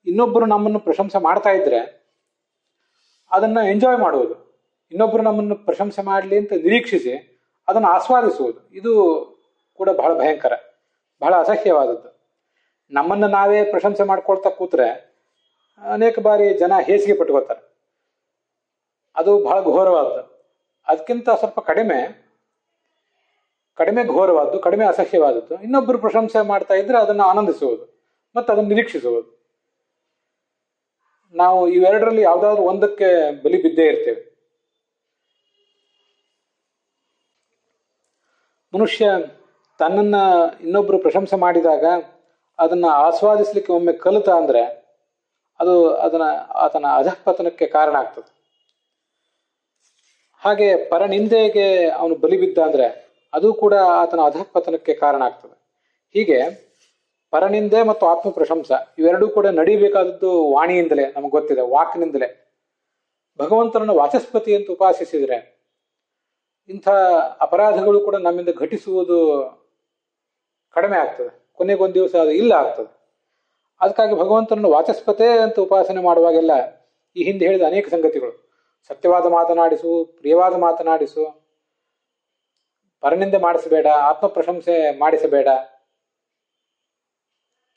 ಇನ್ನೊಬ್ಬರು ನಮ್ಮನ್ನು ಪ್ರಶಂಸೆ ಮಾಡ್ತಾ ಇದ್ರೆ ಅದನ್ನ ಎಂಜಾಯ್ ಮಾಡುವುದು, ಇನ್ನೊಬ್ಬರು ನಮ್ಮನ್ನು ಪ್ರಶಂಸೆ ಮಾಡಲಿ ಅಂತ ನಿರೀಕ್ಷಿಸಿ ಅದನ್ನು ಆಸ್ವಾದಿಸುವುದು. ಇದು ಕೂಡ ಬಹಳ ಭಯಂಕರ, ಬಹಳ ಅಸಹ್ಯವಾದದ್ದು. ನಮ್ಮನ್ನು ನಾವೇ ಪ್ರಶಂಸೆ ಮಾಡ್ಕೊಳ್ತಾ ಕೂತ್ರೆ ಅನೇಕ ಬಾರಿ ಜನ ಹೇಸಿಗೆ ಪಟ್ಕೋತಾರೆ. ಅದು ಬಹಳ ಘೋರವಾದದ್ದು. ಅದಕ್ಕಿಂತ ಸ್ವಲ್ಪ ಕಡಿಮೆ ಘೋರವಾದ್ದು, ಕಡಿಮೆ ಅಸಹ್ಯವಾದದ್ದು ಇನ್ನೊಬ್ಬರು ಪ್ರಶಂಸೆ ಮಾಡ್ತಾ ಇದ್ರೆ ಅದನ್ನು ಆನಂದಿಸುವುದು ಮತ್ತು ಅದನ್ನು ನಿರೀಕ್ಷಿಸುವುದು. ನಾವು ಇವೆರಡರಲ್ಲಿ ಯಾವುದಾದ್ರೂ ಒಂದಕ್ಕೆ ಬಲಿ ಬಿದ್ದೇ ಇರ್ತೇವೆ. ಮನುಷ್ಯ ತನ್ನನ್ನು ಇನ್ನೊಬ್ಬರು ಪ್ರಶಂಸೆ ಮಾಡಿದಾಗ ಅದನ್ನು ಆಸ್ವಾದಿಸಲಿಕ್ಕೆ ಒಮ್ಮೆ ಕಲಿತ ಅಂದರೆ ಅದು ಆತನ ಅಧಃಪತನಕ್ಕೆ ಕಾರಣ ಆಗ್ತದೆ. ಹಾಗೆ ಪರನಿಂದೆಗೆ ಅವನು ಬಲಿ ಬಿದ್ದ ಅಂದರೆ ಅದು ಕೂಡ ಆತನ ಅಧಃಪತನಕ್ಕೆ ಕಾರಣ ಆಗ್ತದೆ. ಹೀಗೆ ಪರನಿಂದೆ ಮತ್ತು ಆತ್ಮ ಪ್ರಶಂಸ ಇವೆರಡೂ ಕೂಡ ನಡೀಬೇಕಾದದ್ದು ವಾಣಿಯಿಂದಲೇ, ನಮಗೆ ಗೊತ್ತಿದೆ, ವಾಕ್ನಿಂದಲೇ. ಭಗವಂತನನ್ನು ವಾಚಸ್ಪತಿ ಅಂತ ಉಪಾಸಿಸಿದರೆ ಇಂಥ ಅಪರಾಧಗಳು ಕೂಡ ನಮ್ಮಿಂದ ಘಟಿಸುವುದು ಕಡಿಮೆ ಆಗ್ತದೆ. ಕೊನೆಗೊಂದು ದಿವಸ ಅದು ಇಲ್ಲ ಆಗ್ತದೆ. ಅದಕ್ಕಾಗಿ ಭಗವಂತನನ್ನು ವಾಚಸ್ಪತೆ ಅಂತ ಉಪಾಸನೆ ಮಾಡುವಾಗೆಲ್ಲ ಈ ಹಿಂದೆ ಹೇಳಿದ ಅನೇಕ ಸಂಗತಿಗಳು, ಸತ್ಯವಾದ ಮಾತನಾಡಿಸು, ಪ್ರಿಯವಾದ ಮಾತನಾಡಿಸು, ಪರನಿಂದೆ ಮಾಡಿಸಬೇಡ, ಆತ್ಮ ಪ್ರಶಂಸೆ ಮಾಡಿಸಬೇಡ,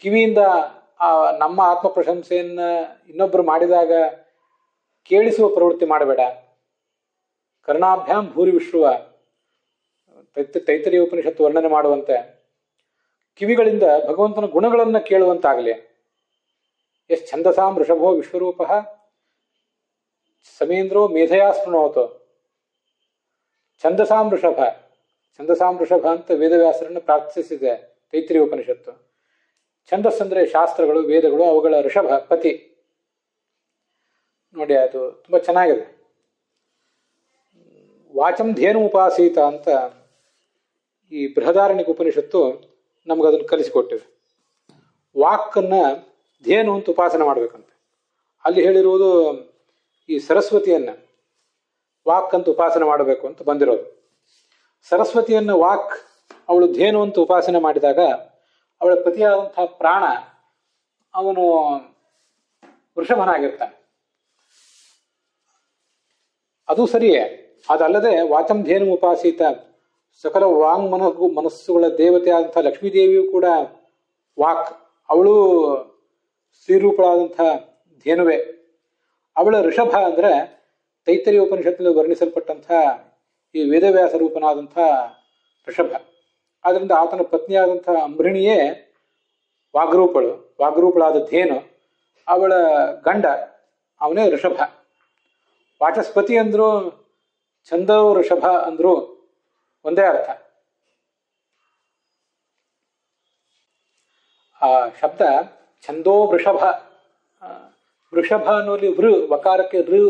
ಕಿವಿಯಿಂದ ನಮ್ಮ ಆತ್ಮ ಪ್ರಶಂಸೆಯನ್ನು ಇನ್ನೊಬ್ಬರು ಮಾಡಿದಾಗ ಕೇಳಿಸುವ ಪ್ರವೃತ್ತಿ ಮಾಡಬೇಡ, ಕರ್ಣಾಭ್ಯಾಂ ಭೂರಿ ವಿಶ್ವ ತೈತರೀಯ ಉಪನಿಷತ್ತು ವರ್ಣನೆ ಮಾಡುವಂತೆ ಕಿವಿಗಳಿಂದ ಭಗವಂತನ ಗುಣಗಳನ್ನು ಕೇಳುವಂತಾಗಲಿ. ಎಸ್ ಛಂದಸಾಂ ವೃಷಭೋ ವಿಶ್ವರೂಪ ಸಮೀಂದ್ರೋ ಮೇಧಯಾ ಸ್ಪೃಣೋತು. ಛಂದಸಾಂ ವೃಷಭ ಅಂತ ವೇದವ್ಯಾಸರನ್ನು ಪ್ರಾರ್ಥಿಸಿದೆ ತೈತರೀಯ ಉಪನಿಷತ್ತು. ಛಂದಸ್ ಅಂದ್ರೆ ಶಾಸ್ತ್ರಗಳು, ವೇದಗಳು, ಅವುಗಳ ಋಷಭ ಪತಿ. ನೋಡಿ, ಅದು ತುಂಬಾ ಚೆನ್ನಾಗಿದೆ. ವಾಚಂ ಧೇನು ಉಪಾಸೀತ ಅಂತ ಈ ಬೃಹದಾರಣ್ಯಕ ಉಪನಿಷತ್ತು ನಮಗದನ್ನು ಕಲಿಸಿಕೊಟ್ಟಿದೆ. ವಾಕನ್ನ ಧೇನು ಅಂತ ಉಪಾಸನೆ ಮಾಡ್ಬೇಕಂತೆ. ಅಲ್ಲಿ ಹೇಳಿರುವುದು ಈ ಸರಸ್ವತಿಯನ್ನ ವಾಕ್ ಅಂತ ಉಪಾಸನೆ ಮಾಡಬೇಕು ಅಂತ ಬಂದಿರೋದು. ಸರಸ್ವತಿಯನ್ನ ವಾಕ್ ಅವಳು ಧೇನು ಅಂತ ಉಪಾಸನೆ ಮಾಡಿದಾಗ ಅವಳ ಪತಿಯಾದಂತಹ ಪ್ರಾಣ ಅವನು ವೃಷಭನಾಗಿರ್ತಾನೆ. ಅದು ಸರಿಯೇ. ಅದಲ್ಲದೆ ವಾಚಂ ಧೇನು ಉಪಾಸೀತ ಸಕಲ ವಾಂಗ್ ಮನಸ್ಸುಗಳ ದೇವತೆ ಆದಂತಹ ಲಕ್ಷ್ಮೀದೇವಿಯು ಕೂಡ ವಾಕ್, ಅವಳು ಶ್ರೀರೂಪಳಾದಂತಹ ಧೇನುವೆ. ಅವಳ ಋಷಭ ಅಂದ್ರೆ ತೈತರೀಯ ಉಪನಿಷತ್ತಿನಲ್ಲಿ ವರ್ಣಿಸಲ್ಪಟ್ಟಂತಹ ಈ ವೇದವ್ಯಾಸ ರೂಪನಾದಂತಹ ಋಷಭ. ಆದ್ರಿಂದ ಆತನ ಪತ್ನಿಯಾದಂತಹ ಅಂಬೃಣಿಯೇ ವಾಗ್ರೂಪಳಾದ ಧೇನು, ಅವಳ ಗಂಡ ಅವನೇ ಋಷಭ. ವಾಚಸ್ಪತಿ ಅಂದ್ರು ಛಂದೋ ಋಷಭ ಅಂದ್ರು ಒಂದೇ ಅರ್ಥ. ಆ ಶಬ್ದ ಛಂದೋ ವೃಷಭ, ವೃಷಭ ಅನ್ನೋಲ್ಲಿ ವಕಾರಕ್ಕೆ ಋ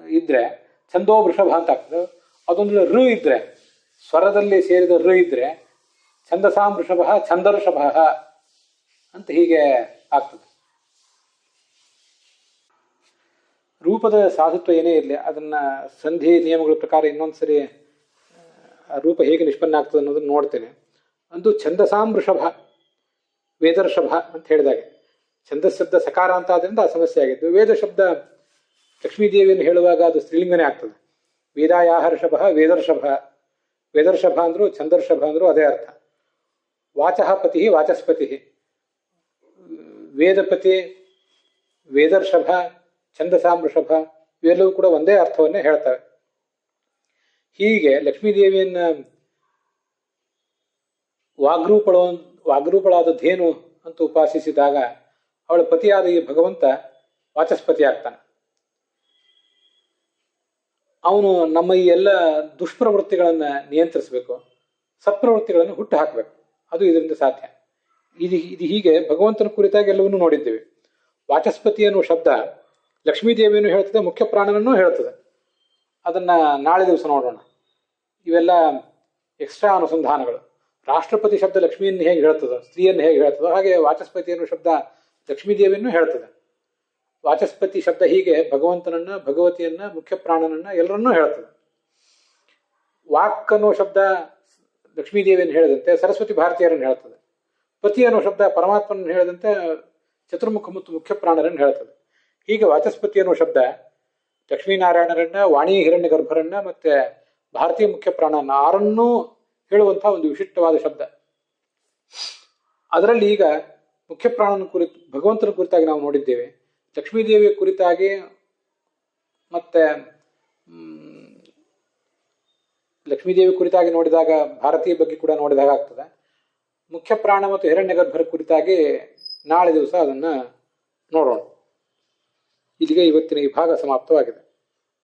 ಇದ್ರೆ ಛಂದೋ ವೃಷಭ ಅಂತ ಆಗ್ತದೆ. ಅದೊಂದು ಋ ಇದ್ರೆ, ಸ್ವರದಲ್ಲಿ ಸೇರಿದ ಋ ಇದ್ರೆ ಛಂದಸಾಂ ವೃಷಭ ಛಂದಋಷಭ ಅಂತ ಹೀಗೆ ಆಗ್ತದೆ. ರೂಪದ ಸಾಧುತ್ವ ಏನೇ ಇರಲಿ, ಅದನ್ನ ಸಂಧಿ ನಿಯಮಗಳ ಪ್ರಕಾರ ಇನ್ನೊಂದ್ಸರಿ ಆ ರೂಪ ಹೇಗೆ ನಿಷ್ಪನ್ನ ಆಗ್ತದೆ ಅನ್ನೋದನ್ನ ನೋಡ್ತೇನೆ. ಅಂದು ಛಂದಸಾಂ ವೃಷಭ ವೇದ ಶಬ್ದ ಅಂತ ಹೇಳಿದಾಗೆ ಛಂದಸ್ ಶಬ್ದ ಸಕಾರ ಅಂತ ಆದ್ರಿಂದ ಆ ಸಮಸ್ಯೆ ಆಗಿದ್ದು. ವೇದ ಶಬ್ದ ಲಕ್ಷ್ಮೀದೇವಿಯನ್ನು ಹೇಳುವಾಗ ಅದು ಸ್ತ್ರೀಲಿಂಗನೇ ಆಗ್ತದೆ. ವೇದಾಯಾಹ ಋಷಭ ವೇದರ್ಷಭ ಅಂದ್ರು ಛಂದರ್ಷಭ ಅಂದ್ರು ಅದೇ ಅರ್ಥ. ವಾಚಃ ಪತಿ ವಾಚಸ್ಪತಿ, ವೇದಪತಿ ವೇದರ್ಷಭ ಛಂದಸಾಂ ವೃಷಭ ಇವೆಲ್ಲವೂ ಕೂಡ ಒಂದೇ ಅರ್ಥವನ್ನೇ ಹೇಳ್ತವೆ. ಹೀಗೆ ಲಕ್ಷ್ಮೀದೇವಿಯನ್ನ ವಾಗ್ರೂಪಳಾದ ಧೇನು ಅಂತ ಉಪಾಸಿಸಿದಾಗ ಅವಳ ಪತಿಯಾದ ಈ ಭಗವಂತ ವಾಚಸ್ಪತಿ ಆಗ್ತಾನೆ. ಅವನು ನಮ್ಮ ಈ ಎಲ್ಲ ದುಷ್ಪ್ರವೃತ್ತಿಗಳನ್ನ ನಿಯಂತ್ರಿಸಬೇಕು, ಸತ್ಪ್ರವೃತ್ತಿಗಳನ್ನು ಹುಟ್ಟು ಹಾಕಬೇಕು. ಅದು ಇದರಿಂದ ಸಾಧ್ಯ. ಇದು ಹೀಗೆ ಭಗವಂತನ ಕುರಿತಾಗಿ ಎಲ್ಲವನ್ನೂ ನೋಡಿದ್ದೇವೆ. ವಾಚಸ್ಪತಿ ಅನ್ನುವ ಶಬ್ದ ಲಕ್ಷ್ಮೀದೇವಿಯನ್ನು ಹೇಳ್ತದೆ, ಮುಖ್ಯ ಪ್ರಾಣನನ್ನು ಹೇಳ್ತದೆ. ಅದನ್ನ ನಾಳೆ ದಿವಸ ನೋಡೋಣ. ಇವೆಲ್ಲ ಎಕ್ಸ್ಟ್ರಾ ಅನುಸಂಧಾನಗಳು. ರಾಷ್ಟ್ರಪತಿ ಶಬ್ದ ಲಕ್ಷ್ಮಿಯನ್ನು ಹೇಗೆ ಹೇಳ್ತದ, ಸ್ತ್ರೀಯನ್ನು ಹೇಗೆ ಹೇಳ್ತದೋ ಹಾಗೆ ವಾಚಸ್ಪತಿ ಅನ್ನುವ ಶಬ್ದ ಲಕ್ಷ್ಮೀದೇವಿಯನ್ನು ಹೇಳ್ತದೆ. ವಾಚಸ್ಪತಿ ಶಬ್ದ ಹೀಗೆ ಭಗವಂತನನ್ನ, ಭಗವತಿಯನ್ನ, ಮುಖ್ಯ ಪ್ರಾಣನನ್ನ ಎಲ್ಲರನ್ನೂ ಹೇಳ್ತದೆ. ವಾಕ್ ಅನ್ನೋ ಶಬ್ದ ಲಕ್ಷ್ಮೀದೇವಿಯನ್ನು ಹೇಳಿದಂತೆ ಸರಸ್ವತಿ ಭಾರತೀಯರನ್ನು ಹೇಳ್ತದೆ. ಪತಿ ಅನ್ನೋ ಶಬ್ದ ಪರಮಾತ್ಮನನ್ನು ಹೇಳಿದಂತೆ ಚತುರ್ಮುಖ ಮತ್ತು ಮುಖ್ಯ ಪ್ರಾಣರನ್ನು ಹೇಳ್ತದೆ. ಹೀಗೆ ವಾಚಸ್ಪತಿ ಅನ್ನೋ ಶಬ್ದ ಲಕ್ಷ್ಮೀನಾರಾಯಣರನ್ನ, ವಾಣಿ ಹಿರಣ್ಯ ಗರ್ಭರನ್ನ ಮತ್ತೆ ಭಾರತೀಯ ಮುಖ್ಯ ಪ್ರಾಣನ ಆರನ್ನೂ ಹೇಳುವಂತಹ ಒಂದು ವಿಶಿಷ್ಟವಾದ ಶಬ್ದ. ಅದರಲ್ಲಿ ಈಗ ಮುಖ್ಯ ಪ್ರಾಣನ ಕುರಿತು ಭಗವಂತನ ಕುರಿತಾಗಿ ನಾವು ನೋಡಿದ್ದೇವೆ. ಲಕ್ಷ್ಮೀದೇವಿಯ ಕುರಿತಾಗಿ ಮತ್ತೆ ಲಕ್ಷ್ಮೀದೇವಿ ಕುರಿತಾಗಿ ನೋಡಿದಾಗ ಭಾರತೀಯ ಬಗ್ಗೆ ಕೂಡ ನೋಡಿದಾಗ ಆಗ್ತದೆ. ಮುಖ್ಯ ಪ್ರಾಣ ಮತ್ತು ಹಿರಣ್ಯಗರ್ಭರ ಕುರಿತಾಗಿ ನಾಳೆ ದಿವಸ ಅದನ್ನು ನೋಡೋಣ. ಇಲ್ಲಿಗೆ ಇವತ್ತಿನ ಈ ಭಾಗ ಸಮಾಪ್ತವಾಗಿದೆ.